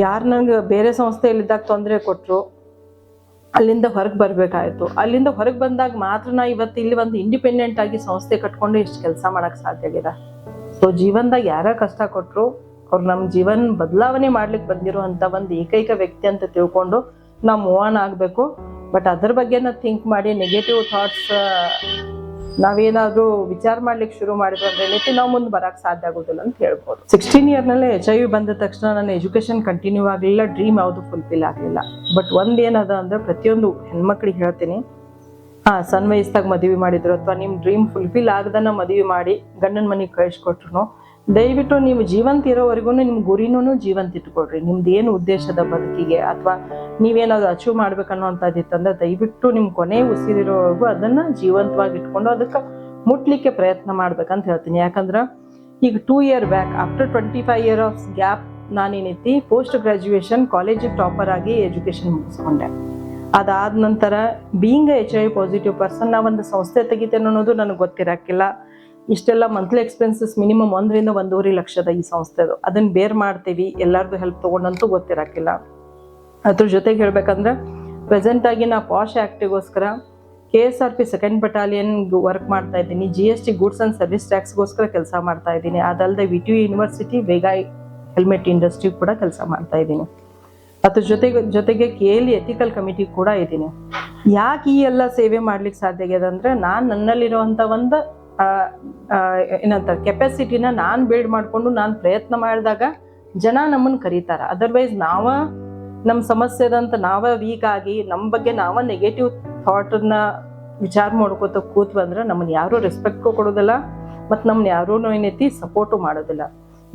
ಯಾರು ನಂಗೆ ಬೇರೆ ಸಂಸ್ಥೆಯಲ್ಲಿದ್ದಾಗ ತೊಂದರೆ ಕೊಟ್ಟರು, ಅಲ್ಲಿಂದ ಹೊರಗೆ ಬರಬೇಕಾಯ್ತು. ಅಲ್ಲಿಂದ ಹೊರಗೆ ಬಂದಾಗ ಮಾತ್ರ ನಾ ಇವತ್ತು ಇಲ್ಲಿ ಒಂದು ಇಂಡಿಪೆಂಡೆಂಟ್ ಆಗಿ ಸಂಸ್ಥೆ ಕಟ್ಕೊಂಡು ಇಷ್ಟು ಕೆಲಸ ಮಾಡಕ್ಕೆ ಸಾಧ್ಯ ಆಗಿದೆ. ಸೊ ಜೀವನದಾಗ ಯಾರ ಕಷ್ಟ ಕೊಟ್ಟರು ಅವ್ರು ನಮ್ಮ ಜೀವನ ಬದಲಾವಣೆ ಮಾಡ್ಲಿಕ್ಕೆ ಬಂದಿರುವಂಥ ಒಂದು ಏಕೈಕ ವ್ಯಕ್ತಿ ಅಂತ ತಿಳ್ಕೊಂಡು ನಾವು ಮೂವ್ ಆನ್ ಆಗಬೇಕು. ಬಟ್ ಅದ್ರ ಬಗ್ಗೆ ಥಿಂಕ್ ಮಾಡಿ ನೆಗೆಟಿವ್ ಥಾಟ್ಸ್ ನಾವೇನಾದ್ರೂ ವಿಚಾರ ಮಾಡ್ಲಿಕ್ಕೆ ಶುರು ಮಾಡಿದ್ರು ಅಂದ್ರೆ ನಾವು ಮುಂದೆ ಬರಕ್ಕೆ ಸಾಧ್ಯ ಆಗೋದಿಲ್ಲ ಅಂತ ಹೇಳ್ಬೋದು. 16 ಇಯರ್ನಲ್ಲೇ HIV ಬಂದ ತಕ್ಷಣ ನನ್ನ ಎಜುಕೇಶನ್ ಕಂಟಿನ್ಯೂ ಆಗಲಿಲ್ಲ, ಡ್ರೀಮ್ ಯಾವುದು ಫುಲ್ಫಿಲ್ ಆಗಲಿಲ್ಲ. ಬಟ್ ಒಂದೇನದ ಅಂದ್ರೆ ಪ್ರತಿಯೊಂದು ಹೆಣ್ಮಕ್ಳಿಗೆ ಹೇಳ್ತೀನಿ, ಸಣ್ಣ ವಯಸ್ಸಾಗ ಮದುವೆ ಮಾಡಿದ್ರು ಅಥವಾ ನಿಮ್ಮ ಡ್ರೀಮ್ ಫುಲ್ಫಿಲ್ ಆಗದನ್ನ ಮದುವೆ ಮಾಡಿ ಗಂಡನ ಮನೆಗೆ ಕಳಿಸ್ಕೊಟ್ರು, ದಯವಿಟ್ಟು ನೀವು ಜೀವಂತ ಇರೋವರೆಗೂ ನಿಮ್ಮ ಗುರಿನೂ ಜೀವಂತ ಇಟ್ಕೊಳ್ರಿ. ನಿಮ್ದು ಏನು ಉದ್ದೇಶದ ಬದುಕಿಗೆ ಅಥವಾ ನೀವೇನಾದ್ರು ಅಚೀವ್ ಮಾಡ್ಬೇಕನ್ನೋಂಥದ್ದಿತ್ತಂದ್ರೆ ದಯವಿಟ್ಟು ನಿಮ್ಮ ಕೊನೆ ಉಸಿರಿರೋವರೆಗೂ ಅದನ್ನ ಜೀವಂತವಾಗಿ ಇಟ್ಕೊಂಡು ಅದಕ್ಕೆ ಮುಟ್ಲಿಕ್ಕೆ ಪ್ರಯತ್ನ ಮಾಡ್ಬೇಕಂತ ಹೇಳ್ತೀನಿ. ಯಾಕಂದ್ರೆ ಈಗ 2 year back after 25 years of gap ನಾನೇನೈತಿ ಪೋಸ್ಟ್ ಗ್ರಾಜ್ಯುಯೇಷನ್ ಕಾಲೇಜಿಗೆ ಟಾಪರ್ ಆಗಿ ಎಜುಕೇಶನ್ ಮುಗಿಸ್ಕೊಂಡೆ. ಅದಾದ ನಂತರ ಬೀಯಿಂಗ್ HIV ಪಾಸಿಟಿವ್ ಪರ್ಸನ್ ನಾ ಒಂದು ಸಂಸ್ಥೆ ತೆಗಿತೇನೆ ಅನ್ನೋದು ನನಗೆ ಗೊತ್ತಿರಕ್ಕಿಲ್ಲ. ಇಷ್ಟೆಲ್ಲ ಮಂತ್ಲಿ ಎಕ್ಸ್ಪೆನ್ಸಸ್ ಮಿನಿಮಮ್ 1 ರಿಂದ 1.5 ಲಕ್ಷದ ಈ ಸಂಸ್ಥೆದು, ಅದನ್ನ ಬೇರ್ ಮಾಡ್ತೀವಿ, ಎಲ್ಲಾರ್ದು ಹೆಲ್ಪ್ ತಗೊಂಡಂತೂ ಗೊತ್ತಿರಕ್ಕಿಲ್ಲ. ಅದ್ರ ಜೊತೆಗೆ ಹೇಳ್ಬೇಕಂದ್ರೆ ಪ್ರೆಸೆಂಟ್ ಆಗಿ ನಾ ಪಾಶ್ ಆಕ್ಟಿಗೋಸ್ಕರ KSRP 2nd Battalion ವರ್ಕ್ ಮಾಡ್ತಾ ಇದ್ದೀನಿ. GST ಗೂಡ್ಸ್ ಅಂಡ್ ಸರ್ವಿಸ್ ಟ್ಯಾಕ್ಸ್ಗೋಸ್ಕರ ಕೆಲಸ ಮಾಡ್ತಾ ಇದ್ದೀನಿ. ಅದಲ್ಲದೆ VTU ಯೂನಿವರ್ಸಿಟಿ ವೇಗಾಯ್ ಹೆಲ್ಮೆಟ್ ಇಂಡಸ್ಟ್ರಿ ಕೂಡ ಕೆಲಸ ಮಾಡ್ತಾ ಇದ್ದೀನಿ. ಅದ್ರ ಜೊತೆಗೆ KLE ಎಥಿಕಲ್ ಕಮಿಟಿ ಕೂಡ ಇದ್ದೀನಿ. ಯಾಕೆ ಈ ಎಲ್ಲ ಸೇವೆ ಮಾಡ್ಲಿಕ್ಕೆ ಸಾಧ್ಯ ಆಗಿದೆ ಅಂದ್ರೆ ನಾನು ನನ್ನಲ್ಲಿರುವಂತ ಒಂದು ಏನಂತಾರೆ ಕೆಪಾಸಿಟಿನ ನಾನು ಬಿಲ್ಡ್ ಮಾಡ್ಕೊಂಡು ನಾನು ಪ್ರಯತ್ನ ಮಾಡಿದಾಗ ಜನ ನಮ್ಮನ್ನು ಕರೀತಾರ. ಅದರ್ವೈಸ್ ನಮ್ಮ ಸಮಸ್ಯೆದಂತ ವೀಕ್ ಆಗಿ ನಮ್ಮ ಬಗ್ಗೆ ನೆಗೆಟಿವ್ ಥಾಟ್ನ ವಿಚಾರ ಮಾಡ್ಕೋತ ಕೂತ್ ಬಂದ್ರೆ ನಮ್ಮನ್ನ ಯಾರು ರೆಸ್ಪೆಕ್ಟ್ ಕೊಡೋದಿಲ್ಲ ಮತ್ತು ನಮ್ಮನ್ನ ಯಾರೂ ಏನೈತಿ ಸಪೋರ್ಟು ಮಾಡೋದಿಲ್ಲ.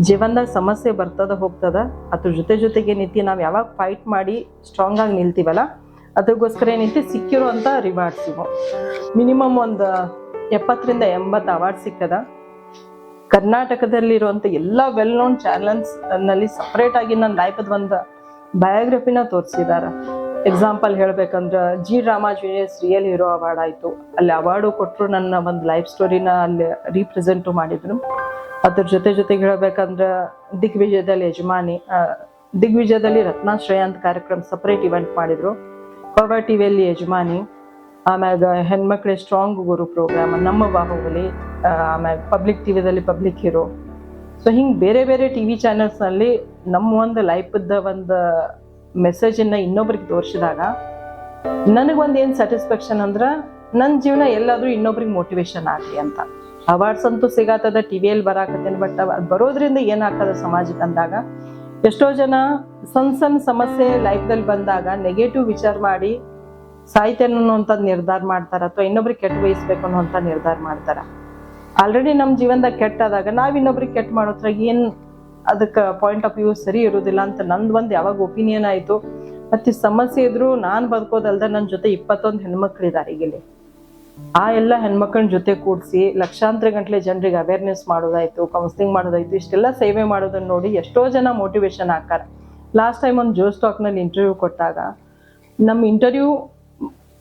ಜೀವನದಾಗ ಸಮಸ್ಯೆ ಬರ್ತದ ಹೋಗ್ತದ, ಅದ್ರ ಜೊತೆಗೆ ಏನೈತಿ ನಾವು ಯಾವಾಗ ಫೈಟ್ ಮಾಡಿ ಸ್ಟ್ರಾಂಗ್ ಆಗಿ ನಿಲ್ತೀವಲ್ಲ ಅದ್ರಗೋಸ್ಕರ ಏನೈತಿ ಸಿಕ್ಕಿರುವಂಥ ರಿವಾರ್ಡ್ಸ್ ಇವು. ಮಿನಿಮಮ್ ಒಂದು 70 ರಿಂದ 80 ಅವಾರ್ಡ್ ಸಿಕ್ಕದ. ಕರ್ನಾಟಕದಲ್ಲಿರುವಂಥ ಎಲ್ಲ ವೆಲ್ ನೋನ್ ಚಾನಲ್ಸ್ ನಲ್ಲಿ ಸಪ್ರೇಟ್ ಆಗಿ ನನ್ನ ಲೈಫದ ಒಂದು ಬಯೋಗ್ರಫಿನ ತೋರಿಸಿದಾರ. ಎಕ್ಸಾಂಪಲ್ ಹೇಳ್ಬೇಕಂದ್ರೆ G drama juniors real hero award ಆಯ್ತು, ಅಲ್ಲಿ ಅವಾರ್ಡು ಕೊಟ್ಟರು, ನನ್ನ ಒಂದು ಲೈಫ್ ಸ್ಟೋರಿನ ಅಲ್ಲಿ ರೀಪ್ರೆಸೆಂಟು ಮಾಡಿದ್ರು. ಅದ್ರ ಜೊತೆಗೆ ಹೇಳ್ಬೇಕಂದ್ರೆ ದಿಗ್ವಿಜಯದಲ್ಲಿ ರತ್ನಾಶ್ರಯ ಅಂತ ಕಾರ್ಯಕ್ರಮ ಸಪ್ರೇಟ್ ಇವೆಂಟ್ ಮಾಡಿದ್ರು. ಪವರ್ ಟಿವಿಯಲ್ಲಿ ಯಜಮಾನಿ, ಆಮ್ಯಾಗ ಹೆಣ್ಮಕ್ಳಿಗೆ ಸ್ಟ್ರಾಂಗ್ ಗುರು ಪ್ರೋಗ್ರಾಮ್, ನಮ್ಮ ಬಾಹುಬಲಿ, ಆಮ್ಯಾಗ ಪಬ್ಲಿಕ್ ಟಿವಿದಲ್ಲಿ ಪಬ್ಲಿಕ್ ಹೀರೋ. ಸೊ ಹಿಂಗೆ ಬೇರೆ ಟಿವಿ ಚಾನೆಲ್ಸ್ನಲ್ಲಿ ನಮ್ಮ ಒಂದು ಲೈಫದ ಒಂದು ಮೆಸೇಜನ್ನು ಇನ್ನೊಬ್ರಿಗೆ ತೋರಿಸಿದಾಗ ನನಗೊಂದು ಏನು ಸ್ಯಾಟಿಸ್ಫ್ಯಾಕ್ಷನ್ ಅಂದ್ರೆ ನನ್ನ ಜೀವನ ಎಲ್ಲಾದರೂ ಇನ್ನೊಬ್ರಿಗೆ ಮೋಟಿವೇಶನ್ ಆಗಲಿ ಅಂತ. ಅವಾರ್ಡ್ಸ್ ಅಂತೂ ಸಿಗತ್ತದ, ಟಿವಿಯಲ್ಲಿ ಬರಾಕತ್ತೇನೆ, ಬಟ್ ಬರೋದ್ರಿಂದ ಏನಾಗ್ತದೆ ಸಮಾಜಕ್ಕೆ ಅಂದಾಗ ಎಷ್ಟೋ ಜನ ಸಣ್ಣ ಸಮಸ್ಯೆ ಲೈಫ್ದಲ್ಲಿ ಬಂದಾಗ ನೆಗೆಟಿವ್ ವಿಚಾರ ಮಾಡಿ ಸಾಯ್ತೇನೆ ಅನ್ನೋಂಥದ್ದು ನಿರ್ಧಾರ ಮಾಡ್ತಾರ, ಅಥವಾ ಇನ್ನೊಬ್ರಿಗೆ ಕೆಟ್ಟ ಬಯಸ್ಬೇಕು ಅನ್ನೋಂಥ ನಿರ್ಧಾರ ಮಾಡ್ತಾರ. ಆಲ್ರೆಡಿ ನಮ್ಮ ಜೀವನದಾಗ ಕೆಟ್ಟಾದಾಗ ನಾವು ಇನ್ನೊಬ್ರಿಗೆ ಕೆಟ್ಟ ಮಾಡೋದ್ರಾಗ ಏನು ಅದಕ್ಕೆ ಪಾಯಿಂಟ್ ಆಫ್ ವ್ಯೂ ಸರಿ ಇರೋದಿಲ್ಲ ಅಂತ ನಂದು ಒಂದು ಯಾವಾಗ ಒಪಿನಿಯನ್ ಆಯಿತು. ಮತ್ತು ಸಮಸ್ಯೆ ಇದ್ರು ನಾನು ಬದುಕೋದಲ್ದ ನನ್ನ ಜೊತೆ 21 ಹೆಣ್ಮಕ್ಳಿದ್ದಾರೆ ಈಗಲೇ. ಆ ಎಲ್ಲ ಹೆಣ್ಮಕ್ಳನ್ನ ಜೊತೆ ಕೂಡಿಸಿ ಲಕ್ಷಾಂತರ ಗಂಟಲೆ ಜನರಿಗೆ ಅವೇರ್ನೆಸ್ ಮಾಡೋದಾಯ್ತು, ಕೌನ್ಸಿಲಿಂಗ್ ಮಾಡೋದಾಯ್ತು, ಇಷ್ಟೆಲ್ಲ ಸೇವೆ ಮಾಡೋದನ್ನ ನೋಡಿ ಎಷ್ಟೋ ಜನ ಮೋಟಿವೇಶನ್ ಆಗ್ತಾರ. ಲಾಸ್ಟ್ ಟೈಮ್ ಒಂದು ಜೋಸ್ ಟಾಕ್ನಲ್ಲಿ ಇಂಟರ್ವ್ಯೂ ಕೊಟ್ಟಾಗ ನಮ್ಮ ಇಂಟರ್ವ್ಯೂ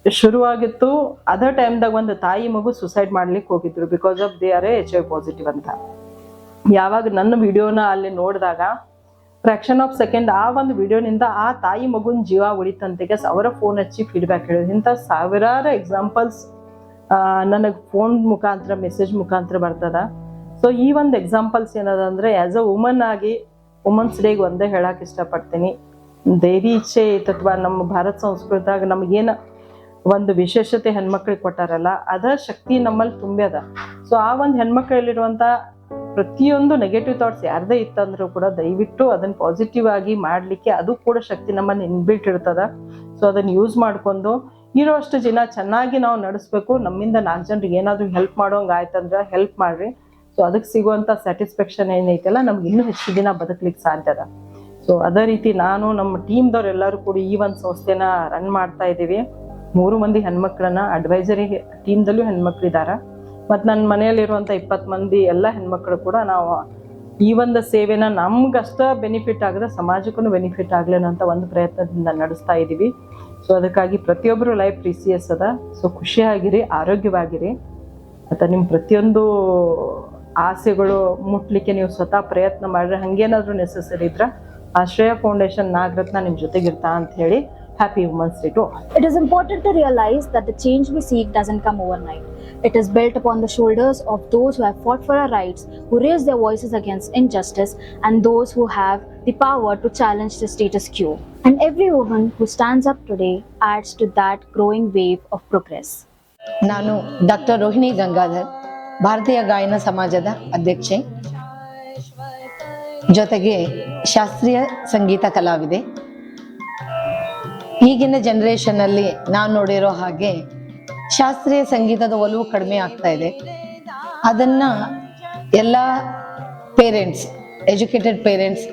ಶುರುವಾಗಿತ್ತು, ಅದೇ ಟೈಮ್ದಾಗ ಒಂದು ತಾಯಿ ಮಗು ಸುಸೈಡ್ ಮಾಡ್ಲಿಕ್ಕೆ ಹೋಗಿದ್ರು because of they are HIV positive ಅಂತ. ಯಾವಾಗ ನನ್ನ ವಿಡಿಯೋನ ಅಲ್ಲಿ ನೋಡಿದಾಗ ಫ್ರಾಕ್ಷನ್ ಆಫ್ ಸೆಕೆಂಡ್ ಆ ಒಂದು ವಿಡಿಯೋನಿಂದ ಆ ತಾಯಿ ಮಗುನ ಜೀವ ಉಳಿತಂತೆಗೆ ಅವರ ಫೋನ್ ಹಚ್ಚಿ ಫೀಡ್ಬ್ಯಾಕ್ ಹೇಳಿದ್ರು. ಇಂಥ ಸಾವಿರಾರು ಎಕ್ಸಾಂಪಲ್ಸ್ ನನಗೆ ಫೋನ್ ಮುಖಾಂತರ ಮೆಸೇಜ್ ಮುಖಾಂತರ ಬರ್ತದ. ಸೊ ಈ ಒಂದು ಎಕ್ಸಾಂಪಲ್ಸ್ ಏನದ ಅಂದರೆ ಆ್ಯಸ್ ಅ ವುಮನ್ ಆಗಿ ವುಮನ್ಸ್ ಡೇಗೆ ಒಂದೇ ಹೇಳಕ್ಕೆ ಇಷ್ಟಪಡ್ತೀನಿ, ದೇವಿ ಇಚ್ಛೆ ಅಥವಾ ನಮ್ಮ ಭಾರತ ಸಂಸ್ಕೃತಿಯಾಗ ನಮಗೇನು ಒಂದು ವಿಶೇಷತೆ ಹೆಣ್ಮಕ್ಳಿಗೆ ಕೊಟ್ಟಾರಲ್ಲ ಅದ ಶಕ್ತಿ ನಮ್ಮಲ್ಲಿ ತುಂಬ್ಯದ. ಸೊ ಆ ಒಂದು ಹೆಣ್ಮಕ್ಳಲ್ಲಿರುವಂಥ ಪ್ರತಿಯೊಂದು ನೆಗೆಟಿವ್ ಥಾಟ್ಸ್ ಯಾರದೇ ಇತ್ತಂದ್ರೂ ಕೂಡ ದಯವಿಟ್ಟು ಅದನ್ನು ಪಾಸಿಟಿವ್ ಆಗಿ ಮಾಡಲಿಕ್ಕೆ ಅದು ಕೂಡ ಶಕ್ತಿ ನಮ್ಮನ್ನು ಇನ್ಬಿಲ್ಟ್ ಇರ್ತದ. ಸೊ ಅದನ್ನು ಯೂಸ್ ಮಾಡ್ಕೊಂಡು ಇರೋಷ್ಟು ಜನ ಚೆನ್ನಾಗಿ ನಾವು ನಡೆಸ್ಬೇಕು. ನಮ್ಮಿಂದ 4 ಜನರಿಗೆ ಏನಾದರೂ ಹೆಲ್ಪ್ ಮಾಡೋಂಗೆ ಆಯ್ತಂದ್ರೆ ಹೆಲ್ಪ್ ಮಾಡ್ರಿ. ಸೊ ಅದಕ್ಕೆ ಸಿಗುವಂಥ ಸ್ಯಾಟಿಸ್ಫ್ಯಾಕ್ಷನ್ ಏನೈತಲ್ಲ ನಮ್ಗೆ ಇನ್ನೂ ಹೆಚ್ಚು ದಿನ ಬದುಕಲಿಕ್ಕೆ ಸಾಧ್ಯ ಅದ. ಸೊ ಅದೇ ರೀತಿ ನಾನು ನಮ್ಮ ಟೀಮ್ದವ್ರು ಎಲ್ಲರೂ ಕೂಡ ಈ ಒಂದು ಸಂಸ್ಥೆನ ರನ್ ಮಾಡ್ತಾ ಇದ್ದೀವಿ. 3 ಮಂದಿ ಹೆಣ್ಮಕ್ಳನ್ನ ಅಡ್ವೈಸರಿ ಟೀಮ್ದಲ್ಲೂ ಹೆಣ್ಮಕ್ಳಿದ್ದಾರೆ. ಮತ್ತು ನನ್ನ ಮನೆಯಲ್ಲಿರುವಂಥ 20 ಮಂದಿ ಎಲ್ಲ ಹೆಣ್ಮಕ್ಳು ಕೂಡ ನಾವು ಈ ಒಂದು ಸೇವೆನ ನಮ್ಗಷ್ಟ ಬೆನಿಫಿಟ್ ಆಗದೆ ಸಮಾಜಕ್ಕೂ ಬೆನಿಫಿಟ್ ಆಗಲಿ ಅನ್ನೋಂಥ ಒಂದು ಪ್ರಯತ್ನದಿಂದ ನಡೆಸ್ತಾ ಇದ್ದೀವಿ. ಸೊ ಅದಕ್ಕಾಗಿ ಪ್ರತಿಯೊಬ್ಬರು ಲೈಫ್ ಪ್ರೀಸಿಯಸ್ ಅದ. ಸೊ ಖುಷಿಯಾಗಿರಿ, ಆರೋಗ್ಯವಾಗಿರಿ, ಮತ್ತು ನಿಮ್ಮ ಪ್ರತಿಯೊಂದು ಆಸೆಗಳು ಮುಟ್ಲಿಕ್ಕೆ ನೀವು ಸ್ವತಃ ಪ್ರಯತ್ನ ಮಾಡಿದ್ರೆ ಹಂಗೇನಾದರೂ ನೆಸೆಸರಿ ಇದ್ರೆ ಆಶ್ರಯ ಫೌಂಡೇಶನ್ ನಾಗರತ್ನ ನಿಮ್ಮ ಜೊತೆಗಿರ್ತಾ ಅಂತ ಹೇಳಿ happy women's day to. It is important to realize that the change we seek doesn't come overnight. It is built upon the shoulders of those who have fought for our rights, who raise their voices against injustice, and those who have the power to challenge the status quo. And every woman who stands up today adds to that growing wave of progress. ನಾನು doctor Rohini Gangadhar, ಭಾರತೀಯ ಗಾಯನ ಸಮಾಜದ ಅಧ್ಯಕ್ಷೆ, ಜೊತೆಗೆ ಶಾಸ್ತ್ರೀಯ ಸಂಗೀತ ಕಲಾವಿದೆ. ಈಗಿನ ಜನ್ರೇಷನಲ್ಲಿ ನಾನು ನೋಡಿರೋ ಹಾಗೆ ಶಾಸ್ತ್ರೀಯ ಸಂಗೀತದ ಒಲವು ಕಡಿಮೆ ಆಗ್ತಾ ಇದೆ. ಅದನ್ನು ಎಲ್ಲ ಪೇರೆಂಟ್ಸ್, ಎಜುಕೇಟೆಡ್ ಪೇರೆಂಟ್ಸ್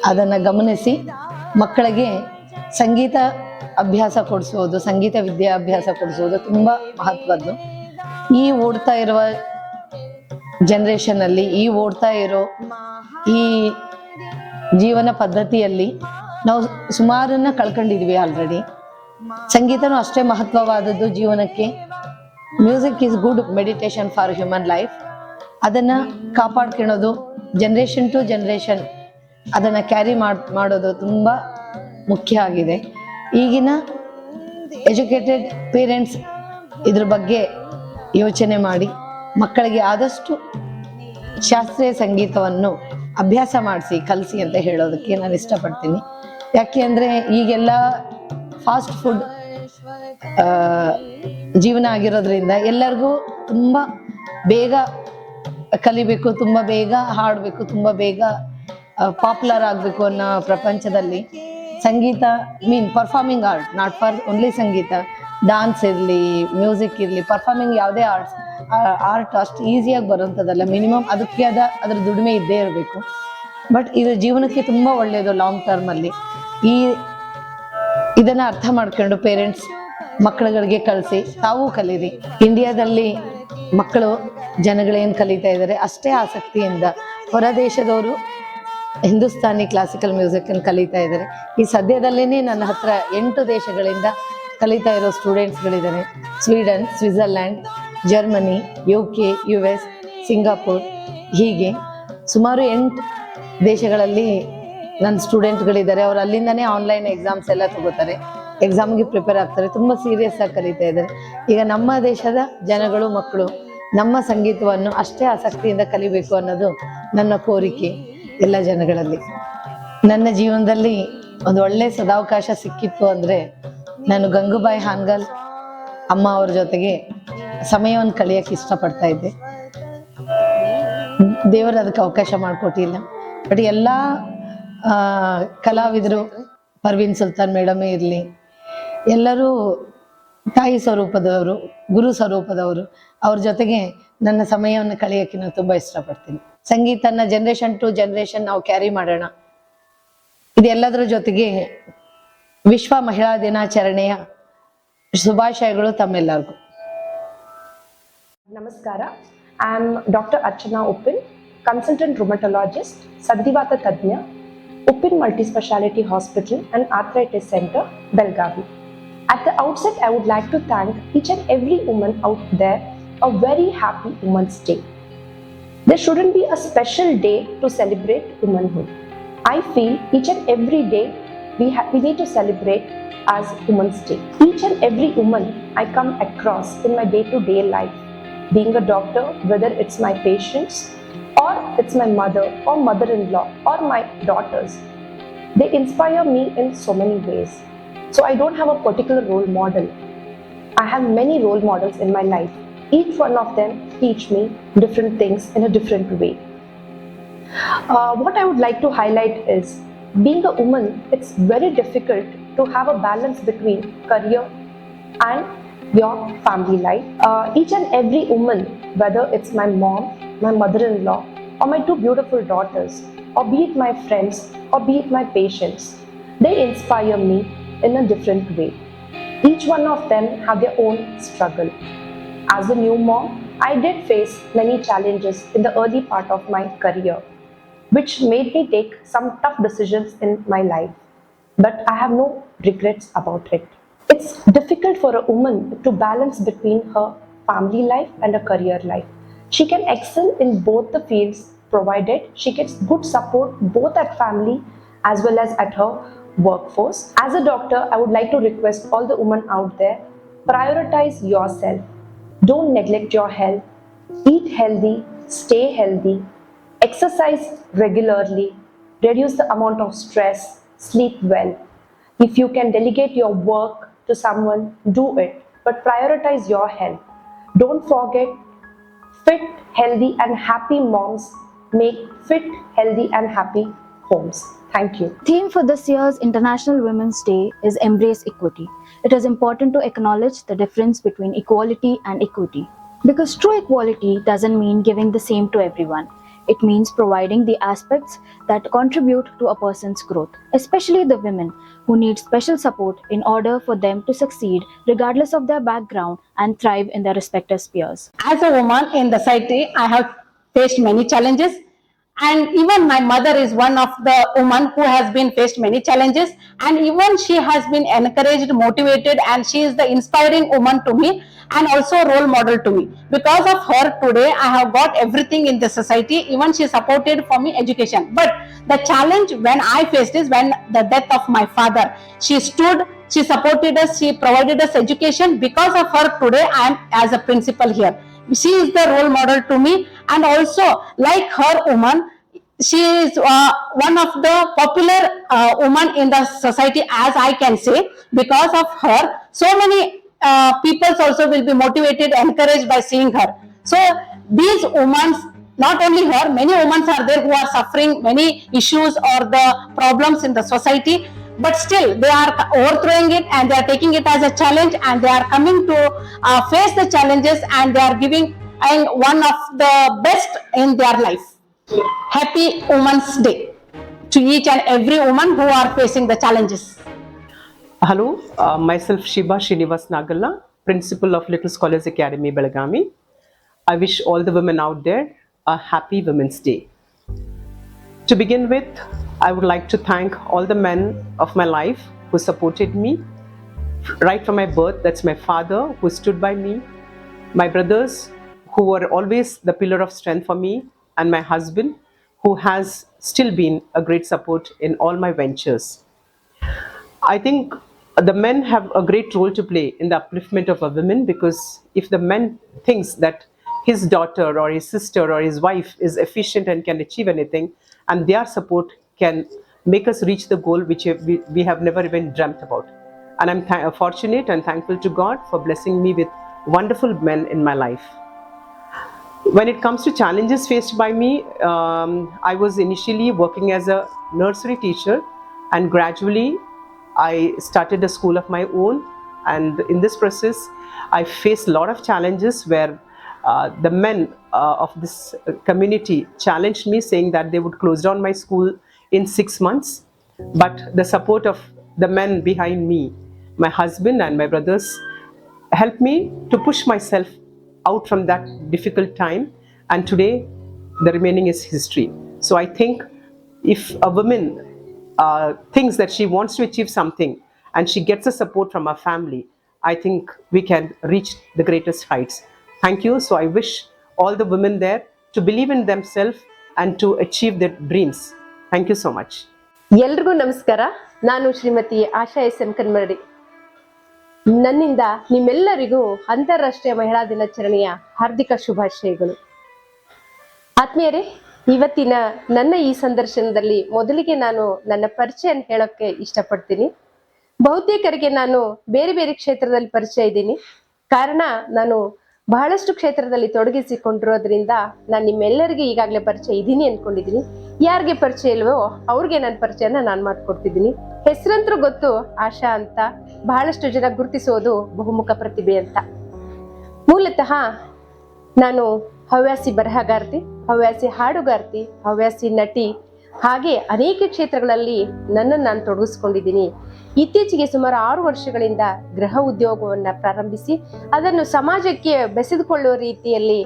ಅದನ್ನು ಗಮನಿಸಿ ಮಕ್ಕಳಿಗೆ ಸಂಗೀತ ಅಭ್ಯಾಸ ಕೊಡಿಸೋದು, ಸಂಗೀತ ವಿದ್ಯಾಭ್ಯಾಸ ಕೊಡಿಸೋದು ತುಂಬ ಮಹತ್ವದ್ದು. ಈ ಓಡ್ತಾ ಇರುವ ಜನ್ರೇಷನಲ್ಲಿ, ಈ ಓಡ್ತಾ ಇರೋ ಈ ಜೀವನ ಪದ್ಧತಿಯಲ್ಲಿ ನಾವು ಸುಮಾರನ್ನ ಕಳ್ಕೊಂಡಿದ್ವಿ ಆಲ್ರೆಡಿ. ಸಂಗೀತನೂ ಅಷ್ಟೇ ಮಹತ್ವವಾದದ್ದು ಜೀವನಕ್ಕೆ. Music is good meditation for human life. ಅದನ್ನು ಕಾಪಾಡ್ಕೊಳ್ಳೋದು, ಜನ್ರೇಷನ್ ಟು ಜನ್ರೇಷನ್ ಅದನ್ನು ಕ್ಯಾರಿ ಮಾಡೋದು ತುಂಬ ಮುಖ್ಯ ಆಗಿದೆ. ಈಗಿನ ಎಜುಕೇಟೆಡ್ ಪೇರೆಂಟ್ಸ್ ಇದ್ರ ಬಗ್ಗೆ ಯೋಚನೆ ಮಾಡಿ ಮಕ್ಕಳಿಗೆ ಆದಷ್ಟು ಶಾಸ್ತ್ರೀಯ ಸಂಗೀತವನ್ನು ಅಭ್ಯಾಸ ಮಾಡಿಸಿ, ಕಲಿಸಿ ಅಂತ ಹೇಳೋದಕ್ಕೆ ನಾನು ಇಷ್ಟಪಡ್ತೀನಿ. ಯಾಕೆ ಅಂದರೆ ಈಗೆಲ್ಲ ಫಾಸ್ಟ್ ಫುಡ್ ಜೀವನ ಆಗಿರೋದ್ರಿಂದ ಎಲ್ಲರಿಗೂ ತುಂಬ ಬೇಗ ಕಲಿಬೇಕು, ತುಂಬ ಬೇಗ ಹಾಡಬೇಕು, ತುಂಬ ಬೇಗ ಪಾಪ್ಯುಲರ್ ಆಗಬೇಕು ಅನ್ನೋ ಪ್ರಪಂಚದಲ್ಲಿ ಸಂಗೀತ performing art, not for only ಸಂಗೀತ, ಡಾನ್ಸ್ ಇರಲಿ, ಮ್ಯೂಸಿಕ್ ಇರಲಿ, ಪರ್ಫಾರ್ಮಿಂಗ್ ಯಾವುದೇ ಆರ್ಟ್ ಅಷ್ಟು ಈಸಿಯಾಗಿ ಬರೋಂಥದ್ದಲ್ಲ. ಮಿನಿಮಮ್ ಅದಕ್ಕೆ ಅದ್ರ ದುಡಿಮೆ ಇದ್ದೇ ಇರಬೇಕು. ಬಟ್ ಇದು ಜೀವನಕ್ಕೆ ತುಂಬ ಒಳ್ಳೆಯದು ಲಾಂಗ್ ಟರ್ಮಲ್ಲಿ. ಇದನ್ನು ಅರ್ಥ ಮಾಡ್ಕೊಂಡು ಪೇರೆಂಟ್ಸ್ ಮಕ್ಕಳುಗಳಿಗೆ ಕಳಿಸಿ ತಾವೂ ಕಲೀರಿ. ಇಂಡಿಯಾದಲ್ಲಿ ಮಕ್ಕಳು ಜನಗಳೇನು ಕಲಿತಾ ಇದ್ದಾರೆ ಅಷ್ಟೇ ಆಸಕ್ತಿಯಿಂದ ಹೊರ ದೇಶದವರು ಹಿಂದೂಸ್ತಾನಿ ಕ್ಲಾಸಿಕಲ್ ಮ್ಯೂಸಿಕನ್ನು ಕಲಿತಾ ಇದ್ದಾರೆ. ಈ ಸದ್ಯದಲ್ಲೇ ನನ್ನ ಹತ್ರ 8 ದೇಶಗಳಿಂದ ಕಲಿತಾ ಇರೋ ಸ್ಟೂಡೆಂಟ್ಸ್ಗಳಿದ್ದಾರೆ. Sweden, Switzerland, Germany, UK, US, Singapore, ಹೀಗೆ ಸುಮಾರು 8 ದೇಶಗಳಲ್ಲಿ ನನ್ನ ಸ್ಟೂಡೆಂಟ್ಗಳಿದ್ದಾರೆ. ಅವ್ರು ಅಲ್ಲಿಂದನೇ ಆನ್ಲೈನ್ ಎಕ್ಸಾಮ್ಸ್ ಎಲ್ಲ ತಗೋತಾರೆ, ಎಕ್ಸಾಮ್ಗೆ ಪ್ರಿಪೇರ್ ಆಗ್ತಾರೆ, ತುಂಬ ಸೀರಿಯಸ್ ಆಗಿ ಕಲಿತಾ ಇದ್ದಾರೆ. ಈಗ ನಮ್ಮ ದೇಶದ ಜನಗಳು, ಮಕ್ಕಳು ನಮ್ಮ ಸಂಗೀತವನ್ನು ಅಷ್ಟೇ ಆಸಕ್ತಿಯಿಂದ ಕಲಿಬೇಕು ಅನ್ನೋದು ನನ್ನ ಕೋರಿಕೆ ಎಲ್ಲ ಜನಗಳಲ್ಲಿ. ನನ್ನ ಜೀವನದಲ್ಲಿ ಒಂದು ಒಳ್ಳೆ ಸದಾವಕಾಶ ಸಿಕ್ಕಿತ್ತು ಅಂದರೆ ನಾನು ಗಂಗೂಬಾಯಿ ಹಾನ್ಗಲ್ ಅಮ್ಮ ಅವ್ರ ಜೊತೆಗೆ ಸಮಯವನ್ನು ಕಳೆಯೋಕ್ಕೆ ಇಷ್ಟಪಡ್ತಾ ಇದ್ದೆ. ದೇವರು ಅದಕ್ಕೆ ಅವಕಾಶ ಮಾಡಿಕೊಟ್ಟಿಲ್ಲ. ಬಟ್ ಎಲ್ಲ ಕಲಾವಿದರು, ಪರ್ವೀನ್ ಸುಲ್ತಾನ್ ಮೇಡಮೇ ಇರಲಿ, ಎಲ್ಲರೂ ತಾಯಿ ಸ್ವರೂಪದವರು, ಗುರು ಸ್ವರೂಪದವರು. ಅವ್ರ ಜೊತೆಗೆ ನನ್ನ ಸಮಯವನ್ನು ಕಳೆಯೋಕ್ಕೆ ನಾನು ತುಂಬ ಇಷ್ಟಪಡ್ತೀನಿ. ಸಂಗೀತನ ಜನ್ರೇಷನ್ ಟು ಜನ್ರೇಷನ್ ನಾವು ಕ್ಯಾರಿ ಮಾಡೋಣ. ಇದೆಲ್ಲದರ ಜೊತೆಗೆ ವಿಶ್ವ ಮಹಿಳಾ ದಿನಾಚರಣೆಯ ಶುಭಾಶಯಗಳು ತಮ್ಮೆಲ್ಲರಿಗೂ. Namaskara. I am Dr. Archana Uppin, consultant rheumatologist, Sandhivata Tadnya, Uppin Multispeciality Hospital and Arthritis Center, Belgavi. At the outset, I would like to thank each and every woman out there a very happy Women's Day. There shouldn't be a special day to celebrate womanhood. I feel each and every day we need to celebrate as Women's Day. Each and every woman I come across in my day-to-day life, being a doctor, whether it's my patients or it's my mother or mother-in-law or my daughters, they inspire me in so many ways. So I don't have a particular role model. I have many role models in my life. Each one of them teach me different things in a different way. What I would like to highlight is, being a woman, it's very difficult to have a balance between career and your family life. Each and every woman, whether it's my mom, my mother-in-law, or my 2 beautiful daughters, or be it my friends, or be it my patients, they inspire me in a different way. Each one of them have their own struggle. As a new mom, I did face many challenges in the early part of my career, which made me take some tough decisions in my life. But I have no regrets about it. It's difficult for a woman to balance between her family life and a career life. She can excel in both the fields provided she gets good support both at family as well as at her workforce. As a doctor, I would like to request all the women out there, prioritize yourself. Don't neglect your health. Eat healthy, stay healthy, exercise regularly, reduce the amount of stress, sleep well. If you can delegate your work to someone, do it, but prioritize your health. Don't forget, fit, healthy, and happy moms make fit, healthy, and happy homes. Thank you. Theme for this year's International Women's Day is Embrace Equity. It is important to acknowledge the difference between equality and equity. Because true equality doesn't mean giving the same to everyone. It means providing the aspects that contribute to a person's growth, especially the women who need special support in order for them to succeed regardless of their background and thrive in their respective spheres. As a woman in the society, I have faced many challenges, and even my mother is one of the women who has been faced many challenges, and even she has been encouraged, motivated, and she is the inspiring woman to me and also a role model to me. Because of her today I have got everything in the society. Even she supported for me education, but the challenge when I faced is when the death of my father. She stood, she supported us, she provided us education. Because of her today I am as a principal here. She is the role model to me, and also like her woman, she is one of the popular woman in the society, as I can say. Because of her, so many people also will be motivated, encouraged by seeing her. So these women, not only her, many women are there who are suffering many issues or the problems in the society, but still they are overthrowing it and they are taking it as a challenge, and they are coming to face the challenges, and they are giving one of the best in their life. Happy Women's Day to each and every woman who are facing the challenges. Hello, myself Shiba Srinivas Nagalla, Principal of Little Scholars Academy, Belagavi. I wish all the women out there a happy Women's Day. To begin with, I would like to thank all the men of my life who supported me right from my birth. That's my father who stood by me, my brothers who were always the pillar of strength for me, and my husband who has still been a great support in all my ventures. I think the men have a great role to play in the upliftment of a woman, because if the man thinks that his daughter or his sister or his wife is efficient and can achieve anything, and their support can make us reach the goal which we have never even dreamt about. And I'm fortunate and thankful to God for blessing me with wonderful men in my life. When it comes to challenges faced by me, I was initially working as a nursery teacher, and gradually I started a school of my own. And in this process, I faced a lot of challenges where the men of this community challenged me, saying that they would close down my school in 6 months. But the support of the men behind me, my husband and my brothers, helped me to push myself out from that difficult time. And today, the remaining is history. So I think if a woman thinks that she wants to achieve something and she gets the support from her family, I think we can reach the greatest heights. Thank you. So I wish all the women there to believe in themselves and to achieve their dreams. Thank you so much. ಎಲ್ರಿಗೂ ನಮಸ್ಕಾರ. ನಾನು ಶ್ರೀಮತಿ ಆಶಾ S M ಕನ್ಮರಡಿ. ನನ್ನಿಂದ ನಿಮ್ಮೆಲ್ಲರಿಗೂ ಅಂತಾರಾಷ್ಟ್ರೀಯ ಮಹಿಳಾ ದಿನಾಚರಣೆಯ ಹಾರ್ದಿಕ ಶುಭಾಶಯಗಳು. ಆತ್ಮೀಯರೇ, ಇವತ್ತಿನ ನನ್ನ ಈ ಸಂದರ್ಶನದಲ್ಲಿ ಮೊದಲಿಗೆ ನಾನು ನನ್ನ ಪರಿಚಯ ಹೇಳೋಕ್ಕೆ ಇಷ್ಟಪಡ್ತೀನಿ. ಬಹುತೇಕರಿಗೆ ನಾನು ಬೇರೆ ಬೇರೆ ಕ್ಷೇತ್ರದಲ್ಲಿ ಪರಿಚಯ ಇದ್ದೀನಿ. ಕಾರಣ ನಾನು ಬಹಳಷ್ಟು ಕ್ಷೇತ್ರದಲ್ಲಿ ತೊಡಗಿಸಿಕೊಂಡಿರೋದ್ರಿಂದ ನಾನು ನಿಮ್ಮೆಲ್ಲರಿಗೆ ಈಗಾಗಲೇ ಪರಿಚಯ ಇದ್ದೀನಿ ಅನ್ಕೊಂಡಿದ್ದೀನಿ. ಯಾರಿಗೆ ಪರಿಚಯ ಇಲ್ವೋ ಅವ್ರಿಗೆ ನನ್ನ ಪರಿಚಯನ ನಾನು ಮಾಡ್ಕೊಡ್ತಿದ್ದೀನಿ. ಹೆಸರಂತರೂ ಗೊತ್ತು, ಆಶಾ ಅಂತ. ಬಹಳಷ್ಟು ಜನ ಗುರುತಿಸೋದು ಬಹುಮುಖ ಪ್ರತಿಭೆ ಅಂತ. ಮೂಲತಃ ನಾನು ಹವ್ಯಾಸಿ ಬರಹಗಾರ್ತಿ, ಹವ್ಯಾಸಿ ಹಾಡುಗಾರ್ತಿ, ಹವ್ಯಾಸಿ ನಟಿ, ಹಾಗೆ ಅನೇಕ ಕ್ಷೇತ್ರಗಳಲ್ಲಿ ನನ್ನನ್ನು ನಾನು ತೊಡಗಿಸ್ಕೊಂಡಿದ್ದೀನಿ. ಇತ್ತೀಚೆಗೆ ಸುಮಾರು 6 ವರ್ಷಗಳಿಂದ ಗೃಹ ಉದ್ಯೋಗವನ್ನ ಪ್ರಾರಂಭಿಸಿ ಅದನ್ನು ಸಮಾಜಕ್ಕೆ ಬೆಸೆದುಕೊಳ್ಳುವ ರೀತಿಯಲ್ಲಿ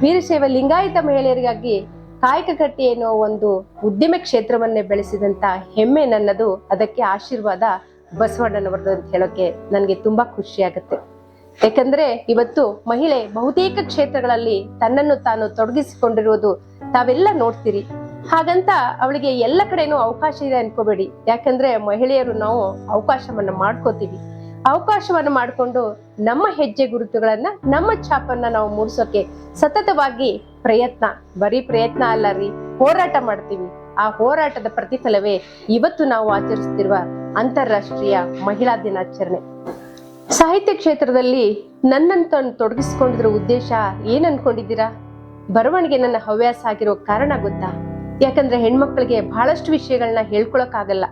ವೀರಶೈವ ಲಿಂಗಾಯತ ಮಹಿಳೆಯರಿಗಾಗಿ ಕಾಯಕ ಕಟ್ಟಿ ಅನ್ನೋ ಒಂದು ಉದ್ಯಮ ಕ್ಷೇತ್ರವನ್ನೇ ಬೆಳೆಸಿದಂತ ಹೆಮ್ಮೆ ನನ್ನದು. ಅದಕ್ಕೆ ಆಶೀರ್ವಾದ ಬಸವಣ್ಣನವರದು ಅಂತ ಹೇಳೋಕೆ ನನಗೆ ತುಂಬಾ ಖುಷಿ ಆಗುತ್ತೆ. ಯಾಕಂದ್ರೆ ಇವತ್ತು ಮಹಿಳೆ ಬಹುತೇಕ ಕ್ಷೇತ್ರಗಳಲ್ಲಿ ತನ್ನನ್ನು ತಾನು ತೊಡಗಿಸಿಕೊಂಡಿರುವುದು ತಾವೆಲ್ಲ ನೋಡ್ತೀರಿ. ಹಾಗಂತ ಅವಳಿಗೆ ಎಲ್ಲ ಕಡೆನೂ ಅವಕಾಶ ಇದೆ ಅನ್ಕೋಬೇಡಿ. ಯಾಕಂದ್ರೆ ಮಹಿಳೆಯರು ನಾವು ಅವಕಾಶವನ್ನ ಮಾಡ್ಕೋತೀವಿ. ಅವಕಾಶವನ್ನ ಮಾಡ್ಕೊಂಡು ನಮ್ಮ ಹೆಜ್ಜೆ ಗುರುತುಗಳನ್ನ, ನಮ್ಮ ಛಾಪನ್ನ ನಾವು ಮೂಡಿಸೋಕೆ ಸತತವಾಗಿ ಬರೀ ಪ್ರಯತ್ನ ಅಲ್ಲ ರೀ, ಹೋರಾಟ ಮಾಡ್ತೀವಿ. ಆ ಹೋರಾಟದ ಪ್ರತಿಫಲವೇ ಇವತ್ತು ನಾವು ಆಚರಿಸುತ್ತಿರುವ ಅಂತಾರಾಷ್ಟ್ರೀಯ ಮಹಿಳಾ ದಿನಾಚರಣೆ. ಸಾಹಿತ್ಯ ಕ್ಷೇತ್ರದಲ್ಲಿ ನನ್ನಂತ ತೊಡಗಿಸ್ಕೊಂಡಿರೋ ಉದ್ದೇಶ ಏನ್ ಅನ್ಕೊಂಡಿದ್ದೀರಾ? ಬರವಣಿಗೆ ನನ್ನ ಹವ್ಯಾಸ ಆಗಿರೋ ಕಾರಣ ಗೊತ್ತಾ? ಯಾಕಂದ್ರೆ ಹೆಣ್ಮಕ್ಳಿಗೆ ಬಹಳಷ್ಟು ವಿಷಯಗಳನ್ನ ಹೇಳ್ಕೊಳಕ್ಕಾಗಲ್ಲ,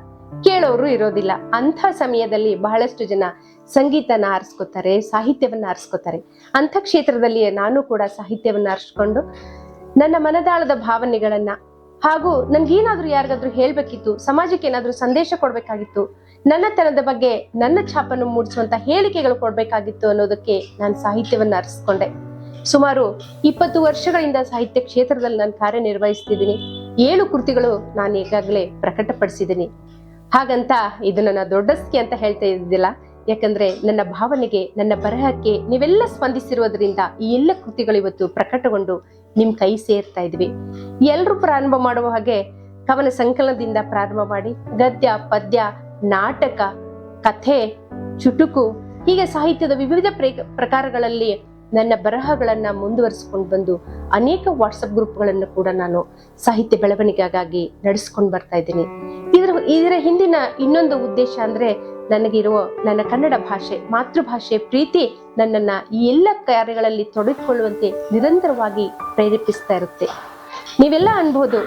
ಕೇಳೋರು ಇರೋದಿಲ್ಲ. ಅಂಥ ಸಮಯದಲ್ಲಿ ಬಹಳಷ್ಟು ಜನ ಸಂಗೀತನ ಆರಿಸ್ಕೋತಾರೆ, ಸಾಹಿತ್ಯವನ್ನ ಆರಿಸ್ಕೋತಾರೆ. ಅಂಥ ಕ್ಷೇತ್ರದಲ್ಲಿ ನಾನು ಕೂಡ ಸಾಹಿತ್ಯವನ್ನ ಆರಿಸ್ಕೊಂಡು ನನ್ನ ಮನದಾಳದ ಭಾವನೆಗಳನ್ನ, ಹಾಗೂ ನನ್ಗೇನಾದ್ರೂ ಯಾರಿಗಾದ್ರೂ ಹೇಳ್ಬೇಕಿತ್ತು, ಸಮಾಜಕ್ಕೆ ಏನಾದ್ರೂ ಸಂದೇಶ ಕೊಡ್ಬೇಕಾಗಿತ್ತು, ನನ್ನತನದ ಬಗ್ಗೆ ನನ್ನ ಛಾಪನ್ನು ಮೂಡಿಸುವಂತ ಹೇಳಿಕೆಗಳು ಕೊಡ್ಬೇಕಾಗಿತ್ತು ಅನ್ನೋದಕ್ಕೆ ನಾನು ಸಾಹಿತ್ಯವನ್ನ ಆರಿಸ್ಕೊಂಡೆ. ಸುಮಾರು 20 ವರ್ಷಗಳಿಂದ ಸಾಹಿತ್ಯ ಕ್ಷೇತ್ರದಲ್ಲಿ ನಾನು ಕಾರ್ಯನಿರ್ವಹಿಸ್ತಿದ್ದೀನಿ. 7 ಕೃತಿಗಳು ನಾನು ಈಗಾಗಲೇ ಪ್ರಕಟಪಡಿಸಿದ್ದೀನಿ. ಹಾಗಂತ ಇದು ನನ್ನ ದೊಡ್ಡಸ್ಕಿ ಅಂತ ಹೇಳ್ತಾ ಇದ್ದಿಲ್ಲ. ಯಾಕಂದ್ರೆ ನನ್ನ ಭಾವನೆಗೆ, ನನ್ನ ಬರಹಕ್ಕೆ ನೀವೆಲ್ಲ ಸ್ಪಂದಿಸಿರೋದ್ರಿಂದ ಈ ಎಲ್ಲ ಕೃತಿಗಳು ಇವತ್ತು ಪ್ರಕಟಗೊಂಡು ನಿಮ್ ಕೈ ಸೇರ್ತಾ ಇದ್ವಿ. ಎಲ್ರು ಪ್ರಾರಂಭ ಮಾಡುವ ಹಾಗೆ ಕವನ ಸಂಕಲನದಿಂದ ಪ್ರಾರಂಭ ಮಾಡಿ ಗದ್ಯ, ಪದ್ಯ, ನಾಟಕ, ಕಥೆ, ಚುಟುಕು, ಹೀಗೆ ಸಾಹಿತ್ಯದ ವಿವಿಧ ಪ್ರಕಾರಗಳಲ್ಲಿ ನನ್ನ ಬರಹಗಳನ್ನ ಮುಂದುವರಿಸಿಕೊಂಡು ಬಂದು ಅನೇಕ ವಾಟ್ಸಪ್ ಗ್ರೂಪ್ಗಳನ್ನು ಕೂಡ ನಾನು ಸಾಹಿತ್ಯ ಬೆಳವಣಿಗೆಗಾಗಿ ನಡೆಸ್ಕೊಂಡು ಬರ್ತಾ ಇದ್ದೀನಿ. ಇದರ ಹಿಂದಿನ ಇನ್ನೊಂದು ಉದ್ದೇಶ ಅಂದ್ರೆ, ನನಗಿರುವ ನನ್ನ ಕನ್ನಡ ಭಾಷೆ, ಮಾತೃಭಾಷೆ ಪ್ರೀತಿ ನನ್ನನ್ನ ಈ ಎಲ್ಲ ಕಾರ್ಯಗಳಲ್ಲಿ ತೊಡಗಿಕೊಳ್ಳುವಂತೆ ನಿರಂತರವಾಗಿ ಪ್ರೇರೇಪಿಸ್ತಾ ಇರುತ್ತೆ. ನೀವೆಲ್ಲ ಅನ್ಬೋದು,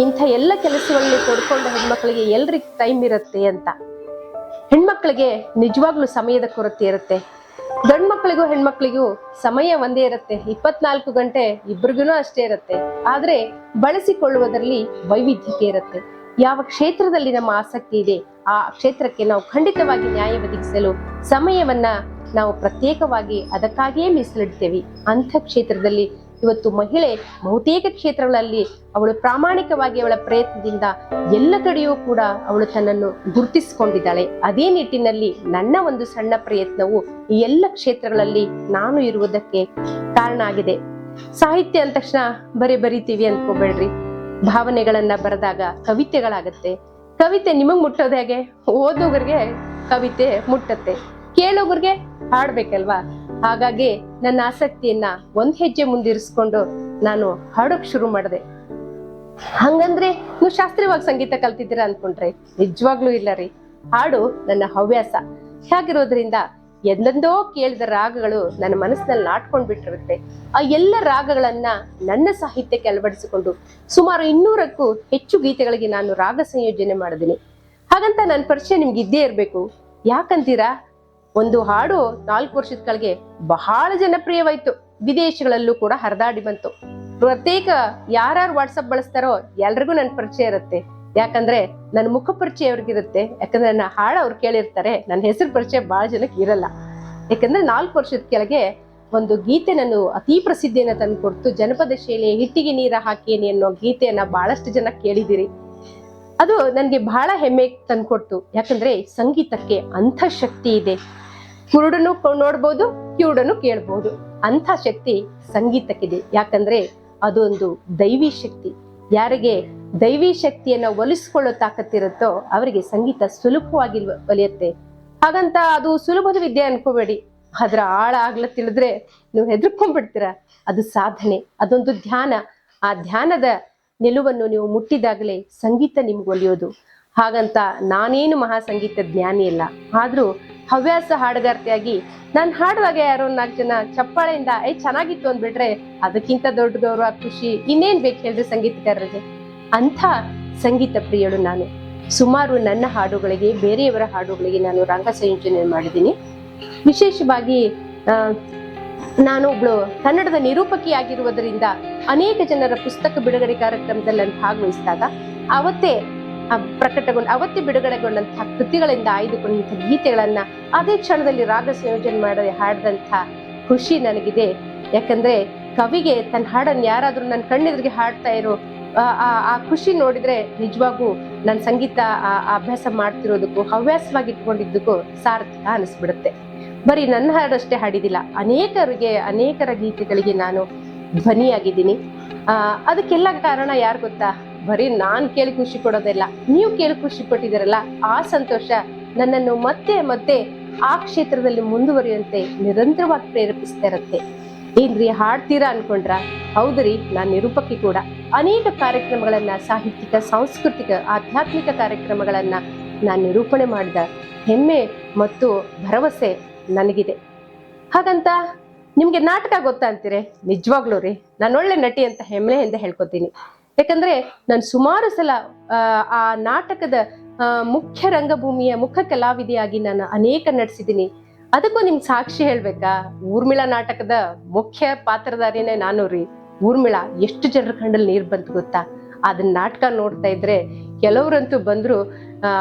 ಇಂಥ ಎಲ್ಲ ಕೆಲಸಗಳಲ್ಲಿ ತೊಡ್ಕೊಂಡ ಹೆಣ್ಮಕ್ಳಿಗೆ ಎಲ್ರಿಗೂ ಟೈಮ್ ಇರುತ್ತೆ ಅಂತ. ಹೆಣ್ಮಕ್ಳಿಗೆ ನಿಜವಾಗ್ಲೂ ಸಮಯದ ಕೊರತೆ ಇರುತ್ತೆ. ಗಂಡು ಮಕ್ಕಳಿಗೂ ಹೆಣ್ಮಕ್ಳಿಗೂ ಸಮಯ ಒಂದೇ ಇರುತ್ತೆ, 24 ಗಂಟೆ ಇಬ್ರಿಗೂ ಅಷ್ಟೇ ಇರುತ್ತೆ. ಆದ್ರೆ ಬಳಸಿಕೊಳ್ಳುವುದರಲ್ಲಿ ವೈವಿಧ್ಯತೆ ಇರುತ್ತೆ. ಯಾವ ಕ್ಷೇತ್ರದಲ್ಲಿ ನಮ್ಮ ಆಸಕ್ತಿ ಇದೆ ಆ ಕ್ಷೇತ್ರಕ್ಕೆ ನಾವು ಖಂಡಿತವಾಗಿ ನ್ಯಾಯ ಒದಗಿಸಲು ಸಮಯವನ್ನ ನಾವು ಪ್ರತ್ಯೇಕವಾಗಿ ಅದಕ್ಕಾಗಿಯೇ ಮೀಸಲಿಡ್ತೇವೆ. ಅಂಥ ಕ್ಷೇತ್ರದಲ್ಲಿ ಇವತ್ತು ಮಹಿಳೆ ಬಹುತೇಕ ಕ್ಷೇತ್ರಗಳಲ್ಲಿ ಅವಳು ಪ್ರಾಮಾಣಿಕವಾಗಿ ಅವಳ ಪ್ರಯತ್ನದಿಂದ ಎಲ್ಲ ಕಡೆಯೂ ಕೂಡ ಅವಳು ತನ್ನನ್ನು ಗುರುತಿಸಿಕೊಂಡಿದ್ದಾಳೆ. ಅದೇ ನಿಟ್ಟಿನಲ್ಲಿ ನನ್ನ ಒಂದು ಸಣ್ಣ ಪ್ರಯತ್ನವು ಈ ಎಲ್ಲ ಕ್ಷೇತ್ರಗಳಲ್ಲಿ ನಾನು ಇರುವುದಕ್ಕೆ ಕಾರಣ ಆಗಿದೆ. ಸಾಹಿತ್ಯ ಅಂದ ತಕ್ಷಣ ಬರಿತೀವಿ ಅನ್ಕೋಬೇಡ್ರಿ. ಭಾವನೆಗಳನ್ನ ಬರೆದಾಗ ಕವಿತೆಗಳಾಗತ್ತೆ. ಕವಿತೆ ನಿಮಗ್ ಮುಟ್ಟೋದು ಹೇಗೆ? ಓದೋಗರಿಗೆ ಕವಿತೆ ಮುಟ್ಟತ್ತೆ, ಕೇಳೋಗರಿಗೆ ಹಾಡ್ಬೇಕಲ್ವಾ? ಹಾಗಾಗಿ ನನ್ನ ಆಸಕ್ತಿಯನ್ನ ಒಂದ್ ಹೆಜ್ಜೆ ಮುಂದಿರಿಸ್ಕೊಂಡು ನಾನು ಹಾಡೋಕ್ ಶುರು ಮಾಡಿದೆ. ಹಂಗಂದ್ರೆ ನೀವು ಶಾಸ್ತ್ರೀಯವಾಗಿ ಸಂಗೀತ ಕಲ್ತಿದ್ದೀರಾ ಅನ್ಕೊಂಡ್ರೆ ನಿಜವಾಗ್ಲೂ ಇಲ್ಲ ರೀ. ಹಾಡು ನನ್ನ ಹವ್ಯಾಸ. ಹೇಗಿರೋದ್ರಿಂದ ಎಂದೆಂದೋ ಕೇಳಿದ ರಾಗಗಳು ನನ್ನ ಮನಸ್ಸಿನಲ್ಲಿ ನಾಟ್ಕೊಂಡ್ ಬಿಟ್ಟಿರುತ್ತೆ. ಆ ಎಲ್ಲ ರಾಗಗಳನ್ನ ನನ್ನ ಸಾಹಿತ್ಯಕ್ಕೆ ಅಳವಡಿಸಿಕೊಂಡು ಸುಮಾರು 200ಕ್ಕೂ ಹೆಚ್ಚು ಗೀತೆಗಳಿಗೆ ನಾನು ರಾಗ ಸಂಯೋಜನೆ ಮಾಡಿದ್ದೀನಿ. ಹಾಗಂತ ನನ್ನ ಪರಿಚಯ ನಿಮ್ಗೆ ಇದ್ದೇ ಇರ್ಬೇಕು. ಯಾಕಂತೀರಾ? ಒಂದು ಹಾಡು 4 ವರ್ಷದ ಕೆಳಗೆ ಬಹಳ ಜನಪ್ರಿಯವಾಯ್ತು, ವಿದೇಶಗಳಲ್ಲೂ ಕೂಡ ಹರಿದಾಡಿ ಬಂತು. ಪ್ರತ್ಯೇಕ ಯಾರ್ಯಾರು ವಾಟ್ಸಪ್ ಬಳಸ್ತಾರೋ ಎಲ್ರಿಗೂ ನನ್ನ ಪರಿಚಯ ಇರುತ್ತೆ. ಯಾಕಂದ್ರೆ ನನ್ನ ಮುಖ ಪರಿಚಯ ಅವ್ರಿಗಿರುತ್ತೆ. ಯಾಕಂದ್ರೆ ನನ್ನ ಹಾಡು ಅವ್ರು ಕೇಳಿರ್ತಾರೆ, ನನ್ನ ಹೆಸರು ಪರಿಚಯ ಬಹಳ ಜನಕ್ಕೆ ಇರಲ್ಲ. ಯಾಕಂದ್ರೆ 4 ವರ್ಷದ ಕೆಳಗೆ ಒಂದು ಗೀತೆ ನಾನು ಅತಿ ಪ್ರಸಿದ್ಧಿಯನ್ನ ತಂದುಕೊಡ್ತು. ಜನಪದ ಶೈಲಿ ಹಿಟ್ಟಿಗೆ ನೀರ ಹಾಕೇನಿ ಅನ್ನೋ ಗೀತೆಯನ್ನ ಬಹಳಷ್ಟು ಜನ ಕೇಳಿದಿರಿ. ಅದು ನನಗೆ ಬಹಳ ಹೆಮ್ಮೆ ತಂದ್ಕೊಡ್ತು. ಯಾಕಂದ್ರೆ ಸಂಗೀತಕ್ಕೆ ಅಂಥ ಶಕ್ತಿ ಇದೆ. ಕುರುಡನು ನೋಡ್ಬೋದು, ಕಿವುಡನು ಕೇಳ್ಬೋದು, ಅಂಥ ಶಕ್ತಿ ಸಂಗೀತಕ್ಕಿದೆ. ಯಾಕಂದ್ರೆ ಅದೊಂದು ದೈವಿ ಶಕ್ತಿ. ಯಾರಿಗೆ ದೈವಿ ಶಕ್ತಿಯನ್ನ ಒಲಿಸ್ಕೊಳ್ಳೋ ತಾಕತ್ತಿರುತ್ತೋ ಅವರಿಗೆ ಸಂಗೀತ ಸುಲಭವಾಗಿ ಒಲಿಯುತ್ತೆ. ಹಾಗಂತ ಅದು ಸುಲಭದ ವಿದ್ಯೆ ಅನ್ಕೋಬೇಡಿ. ಅದ್ರ ಆಳ ಆಗ್ಲ ತಿಳಿದ್ರೆ ನೀವು ಹೆದರ್ಕೊಂಡ್ಬಿಡ್ತೀರ. ಅದು ಸಾಧನೆ, ಅದೊಂದು ಧ್ಯಾನ. ಆ ಧ್ಯಾನದ ನಿಲುವನ್ನು ನೀವು ಮುಟ್ಟಿದಾಗಲೇ ಸಂಗೀತ ನಿಮ್ಗೆ ಒಲಿಯೋದು. ಹಾಗಂತ ನಾನೇನು ಮಹಾ ಸಂಗೀತ ಜ್ಞಾನಿ ಇಲ್ಲ. ಆದ್ರೂ ಹವ್ಯಾಸ ಹಾಡುಗಾರ್ತಿಯಾಗಿ ನಾನು ಹಾಡುವಾಗ ಯಾರೋ 4 ಜನ ಚಪ್ಪಾಳೆಯಿಂದ ಚೆನ್ನಾಗಿತ್ತು ಅಂದ್ಬಿಟ್ರೆ ಅದಕ್ಕಿಂತ ದೊಡ್ಡ ಗೌರವ, ಖುಷಿ ಇನ್ನೇನ್ ಬೇಕು ಹೇಳ್ರಿ ಸಂಗೀತಗಾರರಿಗೆ. ಅಂಥ ಸಂಗೀತ ಪ್ರಿಯಳು ನಾನು. ಸುಮಾರು ನನ್ನ ಹಾಡುಗಳಿಗೆ, ಬೇರೆಯವರ ಹಾಡುಗಳಿಗೆ ನಾನು ರಂಗ ಸಂಯೋಜನೆ ಮಾಡಿದ್ದೀನಿ. ವಿಶೇಷವಾಗಿ ನಾನು ಒಬ್ಳು ಕನ್ನಡದ ನಿರೂಪಕಿ ಆಗಿರುವುದರಿಂದ ಅನೇಕ ಜನರ ಪುಸ್ತಕ ಬಿಡುಗಡೆ ಕಾರ್ಯಕ್ರಮದಲ್ಲಿ ನಾನು ಭಾಗವಹಿಸಿದಾಗ ಅವತ್ತೇ ಅವತ್ತೇ ಬಿಡುಗಡೆಗೊಂಡಂತಹ ಕೃತಿಗಳಿಂದ ಆಯ್ದುಕೊಂಡಂತಹ ಗೀತೆಗಳನ್ನ ಅದೇ ಕ್ಷಣದಲ್ಲಿ ರಾಗ ಸಂಯೋಜನೆ ಮಾಡಿ ಹಾಡಿದಂಥ ಖುಷಿ ನನಗಿದೆ. ಯಾಕಂದ್ರೆ ಕವಿಗೆ ತನ್ನ ಹಾಡನ್ನು ಯಾರಾದ್ರೂ ನನ್ನ ಕಣ್ಣೆದುರಿಗೆ ಹಾಡ್ತಾ ಇರೋ ಆ ಖುಷಿ ನೋಡಿದ್ರೆ ನಿಜವಾಗೂ ನನ್ನ ಸಂಗೀತ ಅಭ್ಯಾಸ ಮಾಡ್ತಿರೋದಕ್ಕೂ ಹವ್ಯಾಸವಾಗಿ ಇಟ್ಕೊಂಡಿದ್ದಕ್ಕೂ ಸಾರ್ಥಕ ಅನಿಸ್ಬಿಡುತ್ತೆ. ಬರೀ ನನ್ನ ಹಾಡಷ್ಟೇ ಹಾಡಿದಿಲ್ಲ, ಅನೇಕರ ಗೀತೆಗಳಿಗೆ ನಾನು ಧ್ವನಿಯಾಗಿದ್ದೀನಿ. ಅದಕ್ಕೆಲ್ಲ ಕಾರಣ ಯಾರು ಗೊತ್ತಾ? ಬರೀ ನಾನ್ ಕೇಳಿ ಖುಷಿ ಪಡೋದಿಲ್ಲ, ನೀವು ಕೇಳಿ ಖುಷಿ ಪಟ್ಟಿದ್ದೀರಲ್ಲ, ಆ ಸಂತೋಷ ನನ್ನನ್ನು ಮತ್ತೆ ಮತ್ತೆ ಆ ಕ್ಷೇತ್ರದಲ್ಲಿ ಮುಂದುವರಿಯುವಂತೆ ನಿರಂತರವಾಗಿ ಪ್ರೇರೇಪಿಸ್ತಾ ಇರುತ್ತೆ. ಏನ್ರಿ ಹಾಡ್ತೀರಾ ಅನ್ಕೊಂಡ್ರ? ಹೌದ್ರಿ, ನಾನ್ ನಿರೂಪಕಿ ಕೂಡ. ಅನೇಕ ಕಾರ್ಯಕ್ರಮಗಳನ್ನ, ಸಾಹಿತ್ಯಿಕ, ಸಾಂಸ್ಕೃತಿಕ, ಆಧ್ಯಾತ್ಮಿಕ ಕಾರ್ಯಕ್ರಮಗಳನ್ನ ನಾನು ನಿರೂಪಣೆ ಮಾಡಿದ ಹೆಮ್ಮೆ ಮತ್ತು ಭರವಸೆ ನನಗಿದೆ. ಹಾಗಂತ ನಿಮ್ಗೆ ನಾಟಕ ಗೊತ್ತಾ ಅಂತೀರಿ? ನಿಜವಾಗ್ಲೂ ರೀ, ನಾನು ಒಳ್ಳೆ ನಟಿ ಅಂತ ಹೆಮ್ಮೆಯಿಂದ ಹೇಳ್ಕೊತೀನಿ. ಯಾಕಂದ್ರೆ ನಾನು ಸುಮಾರು ಸಲ ಆ ನಾಟಕದ ಮುಖ್ಯ ರಂಗಭೂಮಿಯ ಮುಖ್ಯ ಕಲಾವಿದೆಯಾಗಿ ನಾನು ಅನೇಕ ನಟಿಸಿದ್ದೀನಿ. ಅದಕ್ಕೂ ನಿಮ್ಗೆ ಸಾಕ್ಷಿ ಹೇಳ್ಬೇಕಾ? ಊರ್ಮಿಳಾ ನಾಟಕದ ಮುಖ್ಯ ಪಾತ್ರಧಾರಿನೇ ನಾನು ರೀ. ಊರ್ಮಿಳಾ ಎಷ್ಟು ಜನರ ಕಣ್ಣಲ್ಲಿ ನೀರು ಬಂತು ಗೊತ್ತಾ? ಅದನ್ನ ನಾಟಕ ನೋಡ್ತಾ ಇದ್ರೆ ಕೆಲವರಂತೂ ಬಂದ್ರು,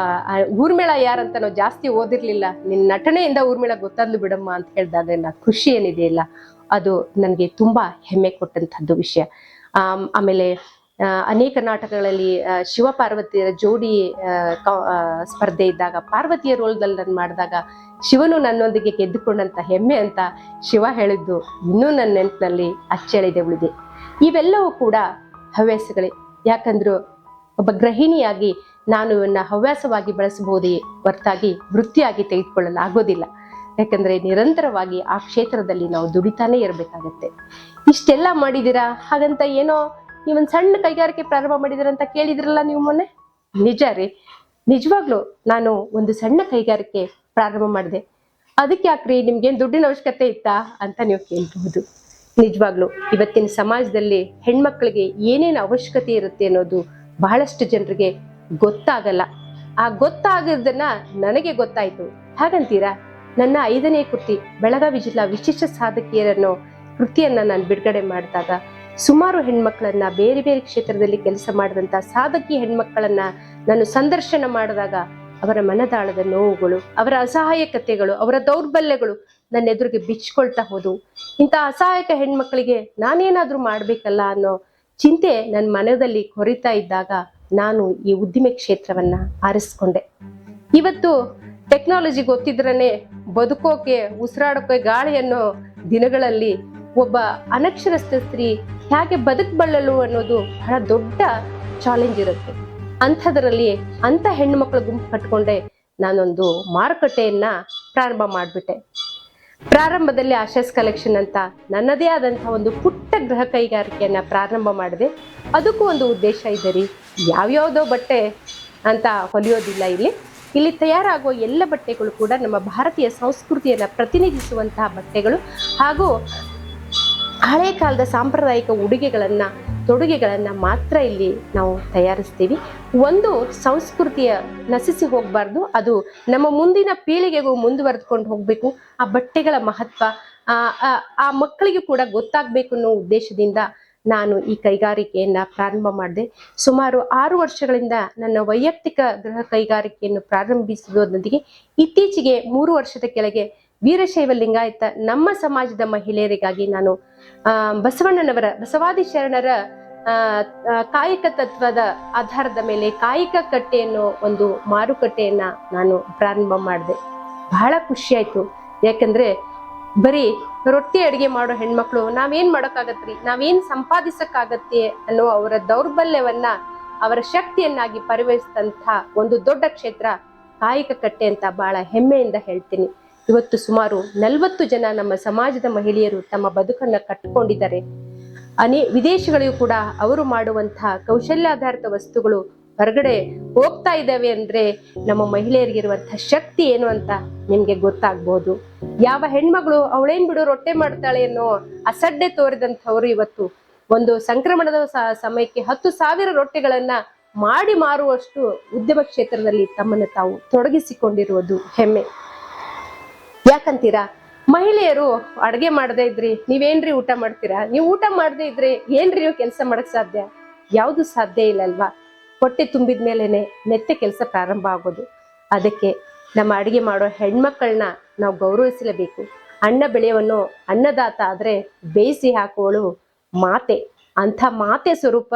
ಊರ್ಮಿಳಾ ಯಾರಂತ ನಾವು ಜಾಸ್ತಿ ಓದಿರ್ಲಿಲ್ಲ, ನಿನ್ನ ನಟನೆಯಿಂದ ಊರ್ಮಿಳಾ ಗೊತ್ತಾದ್ಲು ಬಿಡಮ್ಮ ಅಂತ ಹೇಳಿದಾಗ ನಾ ಖುಷಿ ಏನಿದೆಯಲ್ಲ, ಅದು ನನಗೆ ತುಂಬಾ ಹೆಮ್ಮೆ ಕೊಟ್ಟಂತಹದ್ದು ವಿಷಯ. ಆಮೇಲೆ ಅನೇಕ ನಾಟಕಗಳಲ್ಲಿ ಶಿವ ಪಾರ್ವತಿಯರ ಜೋಡಿ ಸ್ಪರ್ಧೆ ಇದ್ದಾಗ ಪಾರ್ವತಿಯ ರೋಲ್ದಲ್ಲಿ ನಾನು ಮಾಡಿದಾಗ ಶಿವನು ನನ್ನೊಂದಿಗೆ ಗೆದ್ದುಕೊಂಡಂತ ಹೆಮ್ಮೆ ಅಂತ ಶಿವ ಹೇಳಿದ್ದು ಇನ್ನೂ ನನ್ನ ನೆನಪಿನಲ್ಲಿ ಅಚ್ಚಳಿದೆ ಉಳಿದೆ. ಇವೆಲ್ಲವೂ ಕೂಡ ಹವ್ಯಾಸಗಳೇ. ಯಾಕಂದ್ರು ಒಬ್ಬ ಗೃಹಿಣಿಯಾಗಿ ನಾನು ಇವನ್ನ ಹವ್ಯಾಸವಾಗಿ ಬಳಸಬಹುದೇ ಹೊರತಾಗಿ ವೃತ್ತಿಯಾಗಿ ತೆಗೆದುಕೊಳ್ಳಲಾಗೋದಿಲ್ಲ. ಯಾಕಂದ್ರೆ ನಿರಂತರವಾಗಿ ಆ ಕ್ಷೇತ್ರದಲ್ಲಿ ನಾವು ದುಡಿತಾನೆ ಇರಬೇಕಾಗತ್ತೆ. ಇಷ್ಟೆಲ್ಲ ಮಾಡಿದೀರಾ, ಹಾಗಂತ ಏನೋ ನೀವೊಂದು ಸಣ್ಣ ಕೈಗಾರಿಕೆ ಪ್ರಾರಂಭ ಮಾಡಿದಿರ ಅಂತ ಕೇಳಿದ್ರಲ್ಲ ನೀವು ಮೊನ್ನೆ. ನಿಜ ರೀ, ನಿಜವಾಗ್ಲು ನಾನು ಒಂದು ಸಣ್ಣ ಕೈಗಾರಿಕೆ ಪ್ರಾರಂಭ ಮಾಡಿದೆ. ಅದಕ್ಕೆ ಯಾಕ್ರಿ, ನಿಮ್ಗೇನು ದುಡ್ಡಿನ ಅವಶ್ಯಕತೆ ಇತ್ತಾ ಅಂತ ನೀವು ಕೇಳ್ಬಹುದು. ನಿಜವಾಗ್ಲು ಇವತ್ತಿನ ಸಮಾಜದಲ್ಲಿ ಹೆಣ್ಮಕ್ಳಿಗೆ ಏನೇನು ಅವಶ್ಯಕತೆ ಇರುತ್ತೆ ಅನ್ನೋದು ಬಹಳಷ್ಟು ಜನರಿಗೆ ಗೊತ್ತಾಗಲ್ಲ. ಆ ಗೊತ್ತಾಗದನ್ನ ನನಗೆ ಗೊತ್ತಾಯ್ತು. ಹಾಗಂತೀರಾ? ನನ್ನ 5ನೇ ಕೃತಿ ಬೆಳಗಾವಿ ಜಿಲ್ಲಾ ವಿಶಿಷ್ಟ ಸಾಧಕಿಯರನ್ನೋ ಕೃತಿಯನ್ನ ನಾನು ಬಿಡುಗಡೆ ಮಾಡಿದಾಗ ಸುಮಾರು ಹೆಣ್ಮಕ್ಳನ್ನ, ಬೇರೆ ಬೇರೆ ಕ್ಷೇತ್ರದಲ್ಲಿ ಕೆಲಸ ಮಾಡಿದಂತ ಸಾಧಕಿ ಹೆಣ್ಮಕ್ಕಳನ್ನ ನಾನು ಸಂದರ್ಶನ ಮಾಡಿದಾಗ ಅವರ ಮನದಾಳದ ನೋವುಗಳು, ಅವರ ಅಸಹಾಯಕತೆಗಳು, ಅವರ ದೌರ್ಬಲ್ಯಗಳು ನನ್ನ ಎದುರಿಗೆ ಬಿಚ್ಕೊಳ್ತಾ ಹೋದವು. ಇಂಥ ಅಸಹಾಯಕ ಹೆಣ್ಮಕ್ಳಿಗೆ ನಾನೇನಾದ್ರೂ ಮಾಡ್ಬೇಕಲ್ಲ ಅನ್ನೋ ಚಿಂತೆ ನನ್ನ ಮನದಲ್ಲಿ ಕೊರಿತಾ ಇದ್ದಾಗ ನಾನು ಈ ಉದ್ದಿಮೆ ಕ್ಷೇತ್ರವನ್ನ ಆರಿಸ್ಕೊಂಡೆ. ಇವತ್ತು ಟೆಕ್ನಾಲಜಿ ಗೊತ್ತಿದ್ರನೆ ಬದುಕೋಕೆ, ಉಸಿರಾಡೋಕೆ ಗಾಳಿ ಅನ್ನೋ ದಿನಗಳಲ್ಲಿ ಒಬ್ಬ ಅನಕ್ಷರಸ್ಥ ಸ್ತ್ರೀ ಹೇಗೆ ಬದುಕಬಲ್ಲಳು ಅನ್ನೋದು ಬಹಳ ದೊಡ್ಡ ಚಾಲೆಂಜ್ ಇರುತ್ತೆ. ಅಂಥದ್ರಲ್ಲಿ ಅಂಥ ಹೆಣ್ಣು ಮಕ್ಕಳ ಗುಂಪು ಕಟ್ಕೊಂಡೆ ನಾನೊಂದು ಮಾರುಕಟ್ಟೆಯನ್ನ ಪ್ರಾರಂಭ ಮಾಡಿಬಿಟ್ಟೆ. ಪ್ರಾರಂಭದಲ್ಲಿ ಆಶಾಸ್ ಕಲೆಕ್ಷನ್ ಅಂತ ನನ್ನದೇ ಆದಂತಹ ಒಂದು ಪುಟ್ಟ ಗೃಹ ಕೈಗಾರಿಕೆಯನ್ನ ಪ್ರಾರಂಭ ಮಾಡಿದೆ. ಅದಕ್ಕೂ ಒಂದು ಉದ್ದೇಶ ಇದೆ ರೀ. ಯಾವ್ಯಾವುದೋ ಬಟ್ಟೆ ಅಂತ ಹೊಲಿಯೋದಿಲ್ಲ. ಇಲ್ಲಿ ತಯಾರಾಗುವ ಎಲ್ಲ ಬಟ್ಟೆಗಳು ಕೂಡ ನಮ್ಮ ಭಾರತೀಯ ಸಂಸ್ಕೃತಿಯನ್ನ ಪ್ರತಿನಿಧಿಸುವಂತಹ ಬಟ್ಟೆಗಳು ಹಾಗೂ ಹಳೆ ಕಾಲದ ಸಾಂಪ್ರದಾಯಿಕ ಉಡುಗೆಗಳನ್ನ, ತೊಡುಗೆಗಳನ್ನ ಮಾತ್ರ ಇಲ್ಲಿ ನಾವು ತಯಾರಿಸ್ತೀವಿ. ಒಂದು ಸಂಸ್ಕೃತಿಯ ನಶಿಸಿ ಹೋಗಬಾರ್ದು, ಅದು ನಮ್ಮ ಮುಂದಿನ ಪೀಳಿಗೆಗೂ ಮುಂದುವರೆದುಕೊಂಡು ಹೋಗ್ಬೇಕು. ಆ ಬಟ್ಟೆಗಳ ಮಹತ್ವ ಆ ಮಕ್ಕಳಿಗೂ ಕೂಡ ಗೊತ್ತಾಗಬೇಕು ಅನ್ನೋ ಉದ್ದೇಶದಿಂದ ನಾನು ಈ ಕೈಗಾರಿಕೆಯನ್ನ ಪ್ರಾರಂಭ ಮಾಡಿದೆ. ಸುಮಾರು 6 ವರ್ಷಗಳಿಂದ ನನ್ನ ವೈಯಕ್ತಿಕ ಗೃಹ ಕೈಗಾರಿಕೆಯನ್ನು ಪ್ರಾರಂಭಿಸುವುದರೊಂದಿಗೆ ಇತ್ತೀಚೆಗೆ 3 ವರ್ಷದ ಕೆಳಗೆ ವೀರಶೈವ ಲಿಂಗಾಯತ ನಮ್ಮ ಸಮಾಜದ ಮಹಿಳೆಯರಿಗಾಗಿ ನಾನು ಬಸವಾದಿ ಶರಣರ ಕಾಯಕ ತತ್ವದ ಆಧಾರದ ಮೇಲೆ ಕಾಯಕ ಕಟ್ಟೆ ಅನ್ನೋ ಒಂದು ಮಾರುಕಟ್ಟೆಯನ್ನ ನಾನು ಪ್ರಾರಂಭ ಮಾಡಿದೆ. ಬಹಳ ಖುಷಿ ಆಯ್ತು. ಯಾಕಂದ್ರೆ ಬರೀ ರೊಟ್ಟಿ ಅಡಿಗೆ ಮಾಡೋ ಹೆಣ್ಮಕ್ಳು ನಾವೇನ್ ಮಾಡೋಕ್ಕಾಗತ್ರಿ, ನಾವೇನ್ ಸಂಪಾದಿಸಕ್ಕಾಗತ್ತೆ ಅನ್ನೋ ಅವರ ದೌರ್ಬಲ್ಯವನ್ನ ಅವರ ಶಕ್ತಿಯನ್ನಾಗಿ ಪರಿವರ್ತಿಸಿದಂಥ ಒಂದು ದೊಡ್ಡ ಕ್ಷೇತ್ರ ಕಾಯಕ ಕಟ್ಟೆ ಅಂತ ಬಹಳ ಹೆಮ್ಮೆಯಿಂದ ಹೇಳ್ತೀನಿ. ಇವತ್ತು ಸುಮಾರು 40 ಜನ ನಮ್ಮ ಸಮಾಜದ ಮಹಿಳೆಯರು ತಮ್ಮ ಬದುಕನ್ನ ಕಟ್ಟಿಕೊಂಡಿದ್ದಾರೆ. ವಿದೇಶಗಳಿಗೂ ಕೂಡ ಅವರು ಮಾಡುವಂತಹ ಕೌಶಲ್ಯಾಧಾರಿತ ವಸ್ತುಗಳು ಹೊರಗಡೆ ಹೋಗ್ತಾ ಇದ್ದಾವೆ ಅಂದ್ರೆ ನಮ್ಮ ಮಹಿಳೆಯರಿಗಿರುವಂತಹ ಶಕ್ತಿ ಏನು ಅಂತ ನಿಮ್ಗೆ ಗೊತ್ತಾಗ್ಬೋದು. ಯಾವ ಹೆಣ್ಮಗಳು ಅವಳೇನ್ ಬಿಡು ರೊಟ್ಟೆ ಮಾಡ್ತಾಳೆ ಅನ್ನೋ ಅಸಡ್ಡೆ ತೋರಿದಂಥವ್ರು ಇವತ್ತು ಒಂದು ಸಂಕ್ರಮಣದ ಸಮಯಕ್ಕೆ 10,000 ರೊಟ್ಟಿಗಳನ್ನ ಮಾಡಿ ಮಾರುವಷ್ಟು ಉದ್ಯಮ ಕ್ಷೇತ್ರದಲ್ಲಿ ತಮ್ಮನ್ನು ತಾವು ತೊಡಗಿಸಿಕೊಂಡಿರುವುದು ಹೆಮ್ಮೆ. ಯಾಕಂತೀರಾ? ಮಹಿಳೆಯರು ಅಡ್ಗೆ ಮಾಡದೇ ಇದ್ರಿ ನೀವೇನ್ರಿ ಊಟ ಮಾಡ್ತೀರಾ, ನೀವು ಊಟ ಮಾಡದೇ ಇದ್ರೆ ಏನ್ರಿ ನೀವು ಕೆಲಸ ಮಾಡಕ್ ಸಾಧ್ಯ? ಯಾವುದು ಸಾಧ್ಯ ಇಲ್ಲ ಅಲ್ವಾ? ಹೊಟ್ಟೆ ತುಂಬಿದ ಮೇಲೆನೆ ನೆತ್ತೆ ಕೆಲಸ ಪ್ರಾರಂಭ ಆಗೋದು. ಅದಕ್ಕೆ ನಮ್ಮ ಅಡಿಗೆ ಮಾಡೋ ಹೆಣ್ಮಕ್ಕಳನ್ನ ನಾವು ಗೌರವಿಸಲೇಬೇಕು. ಅನ್ನ ಬೆಳೆಯವನ್ನು ಅನ್ನದಾತ ಆದ್ರೆ ಬೇಯಿಸಿ ಹಾಕುವಳು ಮಾತೆ. ಅಂಥ ಮಾತೆ ಸ್ವರೂಪ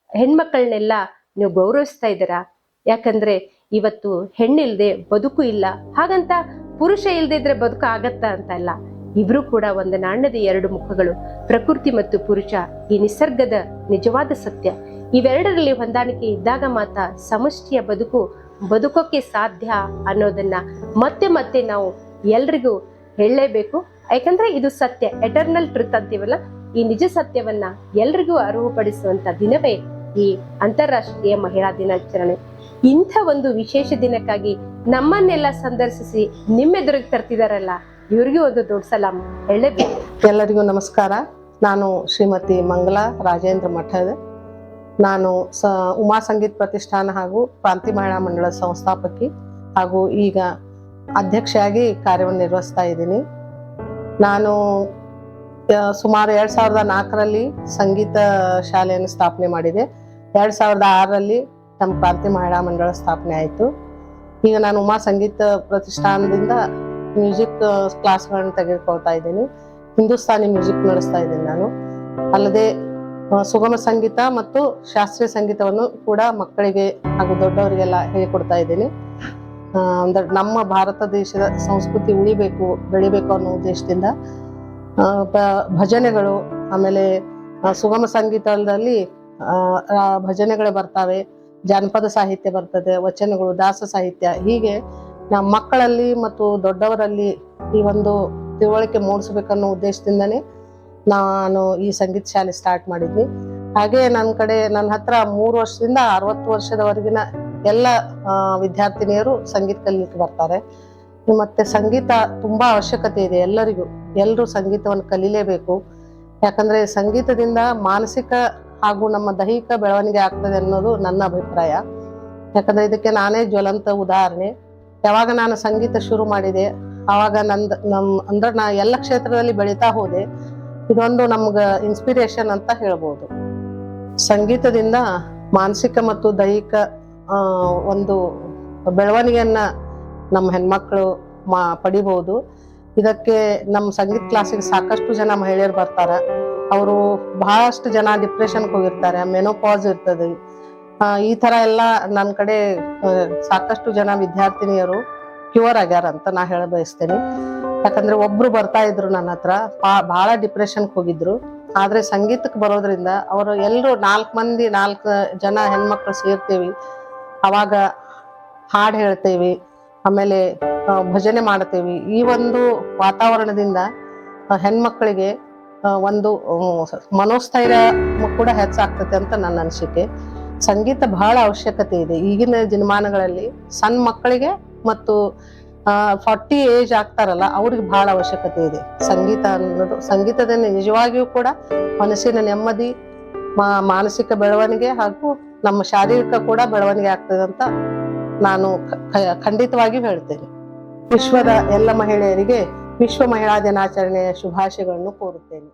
ಹೆಣ್ಮಕ್ಕಳನ್ನೆಲ್ಲ ನೀವು ಗೌರವಿಸ್ತಾ ಇದ್ದೀರಾ. ಯಾಕಂದ್ರೆ ಇವತ್ತು ಹೆಣ್ಣಿಲ್ದೆ ಬದುಕು ಇಲ್ಲ, ಹಾಗಂತ ಪುರುಷ ಇಲ್ದೇ ಇದ್ರೆ ಬದುಕು ಆಗತ್ತ ಅಂತ ಅಲ್ಲ. ಇಬ್ರು ಕೂಡ ಒಂದು ನಾಣ್ಯದ ಎರಡು ಮುಖಗಳು. ಪ್ರಕೃತಿ ಮತ್ತು ಪುರುಷ ಈ ನಿಸರ್ಗದ ನಿಜವಾದ ಸತ್ಯ. ಇವೆರಡರಲ್ಲಿ ಹೊಂದಾಣಿಕೆ ಇದ್ದಾಗ ಮಾತ್ರ ಸಮಷ್ಟಿಯ ಬದುಕೋಕೆ ಸಾಧ್ಯ ಅನ್ನೋದನ್ನ ಮತ್ತೆ ಮತ್ತೆ ನಾವು ಎಲ್ರಿಗೂ ಹೇಳಲೇಬೇಕು. ಯಾಕಂದ್ರೆ ಇದು ಸತ್ಯ, ಎಟರ್ನಲ್ ಟ್ರುತ್ ಅಂತೀವಲ್ಲ, ಈ ನಿಜ ಸತ್ಯವನ್ನ ಎಲ್ರಿಗೂ ಅರಿವುಪಡಿಸುವಂತ ದಿನವೇ ಈ ಅಂತಾರಾಷ್ಟ್ರೀಯ ಮಹಿಳಾ ದಿನಾಚರಣೆ. ಇಂಥ ಒಂದು ವಿಶೇಷ ದಿನಕ್ಕಾಗಿ ನಮ್ಮನ್ನೆಲ್ಲ ಸಂದರ್ಶಿಸಿ ನಿಮ್ಮೆದುರಿಗೆ ತರ್ತಿದಾರಲ್ಲ, ಇವ್ರಿಗೂ ಒಂದು ದೊಡ್ಡ ಸಲಾಮ್ ಹೇಳಲೇಬೇಕು. ಎಲ್ಲರಿಗೂ ನಮಸ್ಕಾರ. ನಾನು ಶ್ರೀಮತಿ ಮಂಗಲಾ ರಾಜೇಂದ್ರ ಮಠದ. ನಾನು ಉಮಾ ಸಂಗೀತ ಪ್ರತಿಷ್ಠಾನ ಹಾಗೂ ಕ್ರಾಂತಿ ಮಹಿಳಾ ಮಂಡಳ ಸಂಸ್ಥಾಪಕಿ ಹಾಗೂ ಈಗ ಅಧ್ಯಕ್ಷೆಯಾಗಿ ಕಾರ್ಯವನ್ನು ನಿರ್ವಹಿಸ್ತಾ ಇದ್ದೀನಿ. ನಾನು ಸುಮಾರು 2004ರಲ್ಲಿ ಸಂಗೀತ ಶಾಲೆಯನ್ನು ಸ್ಥಾಪನೆ ಮಾಡಿದೆ. 2006ರಲ್ಲಿ ನಮ್ಮ ಕ್ರಾಂತಿ ಮಹಿಳಾ ಮಂಡಳ ಸ್ಥಾಪನೆ ಆಯಿತು. ಈಗ ನಾನು ಉಮಾ ಸಂಗೀತ ಪ್ರತಿಷ್ಠಾನದಿಂದ ಮ್ಯೂಸಿಕ್ ಕ್ಲಾಸ್ಗಳನ್ನು ತೆಗೆದುಕೊಳ್ತಾ ಇದ್ದೀನಿ. ಹಿಂದೂಸ್ತಾನಿ ಮ್ಯೂಸಿಕ್ ನಡೆಸ್ತಾ ಇದ್ದೀನಿ ನಾನು. ಅಲ್ಲದೆ ಸುಗಮ ಸಂಗೀತ ಮತ್ತು ಶಾಸ್ತ್ರೀಯ ಸಂಗೀತವನ್ನು ಕೂಡ ಮಕ್ಕಳಿಗೆ ಹಾಗೂ ದೊಡ್ಡವರಿಗೆಲ್ಲ ಹೇಳಿಕೊಡ್ತಾ ಇದ್ದೀನಿ. ಅಂದ್ರೆ ನಮ್ಮ ಭಾರತ ದೇಶದ ಸಂಸ್ಕೃತಿ ಉಳಿಬೇಕು, ಬೆಳಿಬೇಕು ಅನ್ನೋ ಉದ್ದೇಶದಿಂದ ಭಜನೆಗಳು, ಆಮೇಲೆ ಸುಗಮ ಸಂಗೀತದಲ್ಲಿ ಭಜನೆಗಳು ಬರ್ತಾವೆ, ಜಾನಪದ ಸಾಹಿತ್ಯ ಬರ್ತದೆ, ವಚನಗಳು, ದಾಸ ಸಾಹಿತ್ಯ. ಹೀಗೆ ನಮ್ಮ ಮಕ್ಕಳಲ್ಲಿ ಮತ್ತು ದೊಡ್ಡವರಲ್ಲಿ ಈ ಒಂದು ತಿಳುವಳಿಕೆ ಮೂಡಿಸ್ಬೇಕನ್ನೋ ಉದ್ದೇಶದಿಂದನೇ ನಾನು ಈ ಸಂಗೀತ ಶಾಲೆ ಸ್ಟಾರ್ಟ್ ಮಾಡಿದ್ವಿ. ಹಾಗೆ ನನ್ನ ಹತ್ರ 3 ವರ್ಷದಿಂದ 60 ವರ್ಷದವರೆಗಿನ ಎಲ್ಲ ವಿದ್ಯಾರ್ಥಿನಿಯರು ಸಂಗೀತ ಕಲಿಲಿಕ್ಕೆ ಬರ್ತಾರೆ. ಮತ್ತೆ ಸಂಗೀತ ತುಂಬಾ ಅವಶ್ಯಕತೆ ಇದೆ ಎಲ್ಲರೂ ಸಂಗೀತವನ್ನು ಕಲಿಲೇಬೇಕು. ಯಾಕಂದ್ರೆ ಸಂಗೀತದಿಂದ ಮಾನಸಿಕ ಹಾಗೂ ನಮ್ಮ ದೈಹಿಕ ಬೆಳವಣಿಗೆ ಆಗ್ತದೆ ಅನ್ನೋದು ನನ್ನ ಅಭಿಪ್ರಾಯ. ಯಾಕಂದ್ರೆ ಇದಕ್ಕೆ ನಾನೇ ಜ್ವಲಂತ ಉದಾಹರಣೆ. ಯಾವಾಗ ನಾನು ಸಂಗೀತ ಶುರು ಮಾಡಿದೆ ಆವಾಗ ಅಂದ್ರೆ ನಾ ಎಲ್ಲ ಕ್ಷೇತ್ರದಲ್ಲಿ ಬೆಳೀತಾ ಹೋದೆ. ಇದೊಂದು ನಮ್ಗ ಇನ್ಸ್ಪಿರೇಷನ್ ಅಂತ ಹೇಳ್ಬೋದು. ಸಂಗೀತದಿಂದ ಮಾನಸಿಕ ಮತ್ತು ದೈಹಿಕ ಒಂದು ಬೆಳವಣಿಗೆಯನ್ನ ನಮ್ಮ ಹೆಣ್ಮಕ್ಳು ಪಡಿಬಹುದು. ಇದಕ್ಕೆ ನಮ್ಮ ಸಂಗೀತ ಕ್ಲಾಸಿಗೆ ಸಾಕಷ್ಟು ಜನ ಮಹಿಳೆಯರು ಬರ್ತಾರ. ಅವರು ಬಹಳಷ್ಟು ಜನ ಡಿಪ್ರೆಷನ್ಗೆ ಹೋಗಿರ್ತಾರೆ, ಮೆನೋಪಾಸ್ ಇರ್ತದೆ. ಈ ತರ ಎಲ್ಲ ನನ್ನ ಕಡೆ ಸಾಕಷ್ಟು ಜನ ವಿದ್ಯಾರ್ಥಿನಿಯರು ಕ್ಯೂರ್ ಆಗ್ಯಾರ ಅಂತ ನಾ ಹೇಳ ಬಯಸ್ತೇನೆ. ಯಾಕಂದ್ರೆ ಒಬ್ರು ಬರ್ತಾ ಇದ್ರು ನನ್ನ ಹತ್ರ, ಬಹಳ ಡಿಪ್ರೆಷನ್ಗೆ ಹೋಗಿದ್ರು. ಆದ್ರೆ ಸಂಗೀತಕ್ಕೆ ಬರೋದ್ರಿಂದ ಅವರು ಎಲ್ಲರೂ 4 ಜನ ಹೆಣ್ಮಕ್ಳು ಸೇರ್ತೀವಿ. ಅವಾಗ ಹಾಡು ಹೇಳ್ತೇವಿ, ಆಮೇಲೆ ಭಜನೆ ಮಾಡ್ತೇವಿ. ಈ ಒಂದು ವಾತಾವರಣದಿಂದ ಹೆಣ್ಮಕ್ಳಿಗೆ ಒಂದು ಮನೋಸ್ಥೈರ್ಯ ಕೂಡ ಹೆಚ್ಚಾಗ್ತದೆ ಅಂತ ನನ್ನ ಅನಿಸಿಕೆ. ಸಂಗೀತ ಬಹಳ ಅವಶ್ಯಕತೆ ಇದೆ ಈಗಿನ ದಿನಮಾನಗಳಲ್ಲಿ. ಸಣ್ಣ ಮಕ್ಕಳಿಗೆ ಮತ್ತು 40 ಏಜ್ ಆಗ್ತಾರಲ್ಲ ಅವ್ರಿಗೆ ಬಹಳ ಅವಶ್ಯಕತೆ ಇದೆ ಸಂಗೀತ ಅನ್ನೋದು. ಸಂಗೀತದಿಂದ ನಿಜವಾಗಿಯೂ ಕೂಡ ಮನಸ್ಸಿನ ನೆಮ್ಮದಿ, ಮಾನಸಿಕ ಬೆಳವಣಿಗೆ ಹಾಗೂ ನಮ್ಮ ಶಾರೀರಿಕ ಕೂಡ ಬೆಳವಣಿಗೆ ಆಗ್ತದೆ ಅಂತ ನಾನು ಖಂಡಿತವಾಗಿ ಹೇಳ್ತೇನೆ. ವಿಶ್ವದ ಎಲ್ಲ ಮಹಿಳೆಯರಿಗೆ ವಿಶ್ವ ಮಹಿಳಾ ದಿನಾಚರಣೆಯ ಶುಭಾಶಯಗಳನ್ನು ಕೋರುತ್ತೇನೆ.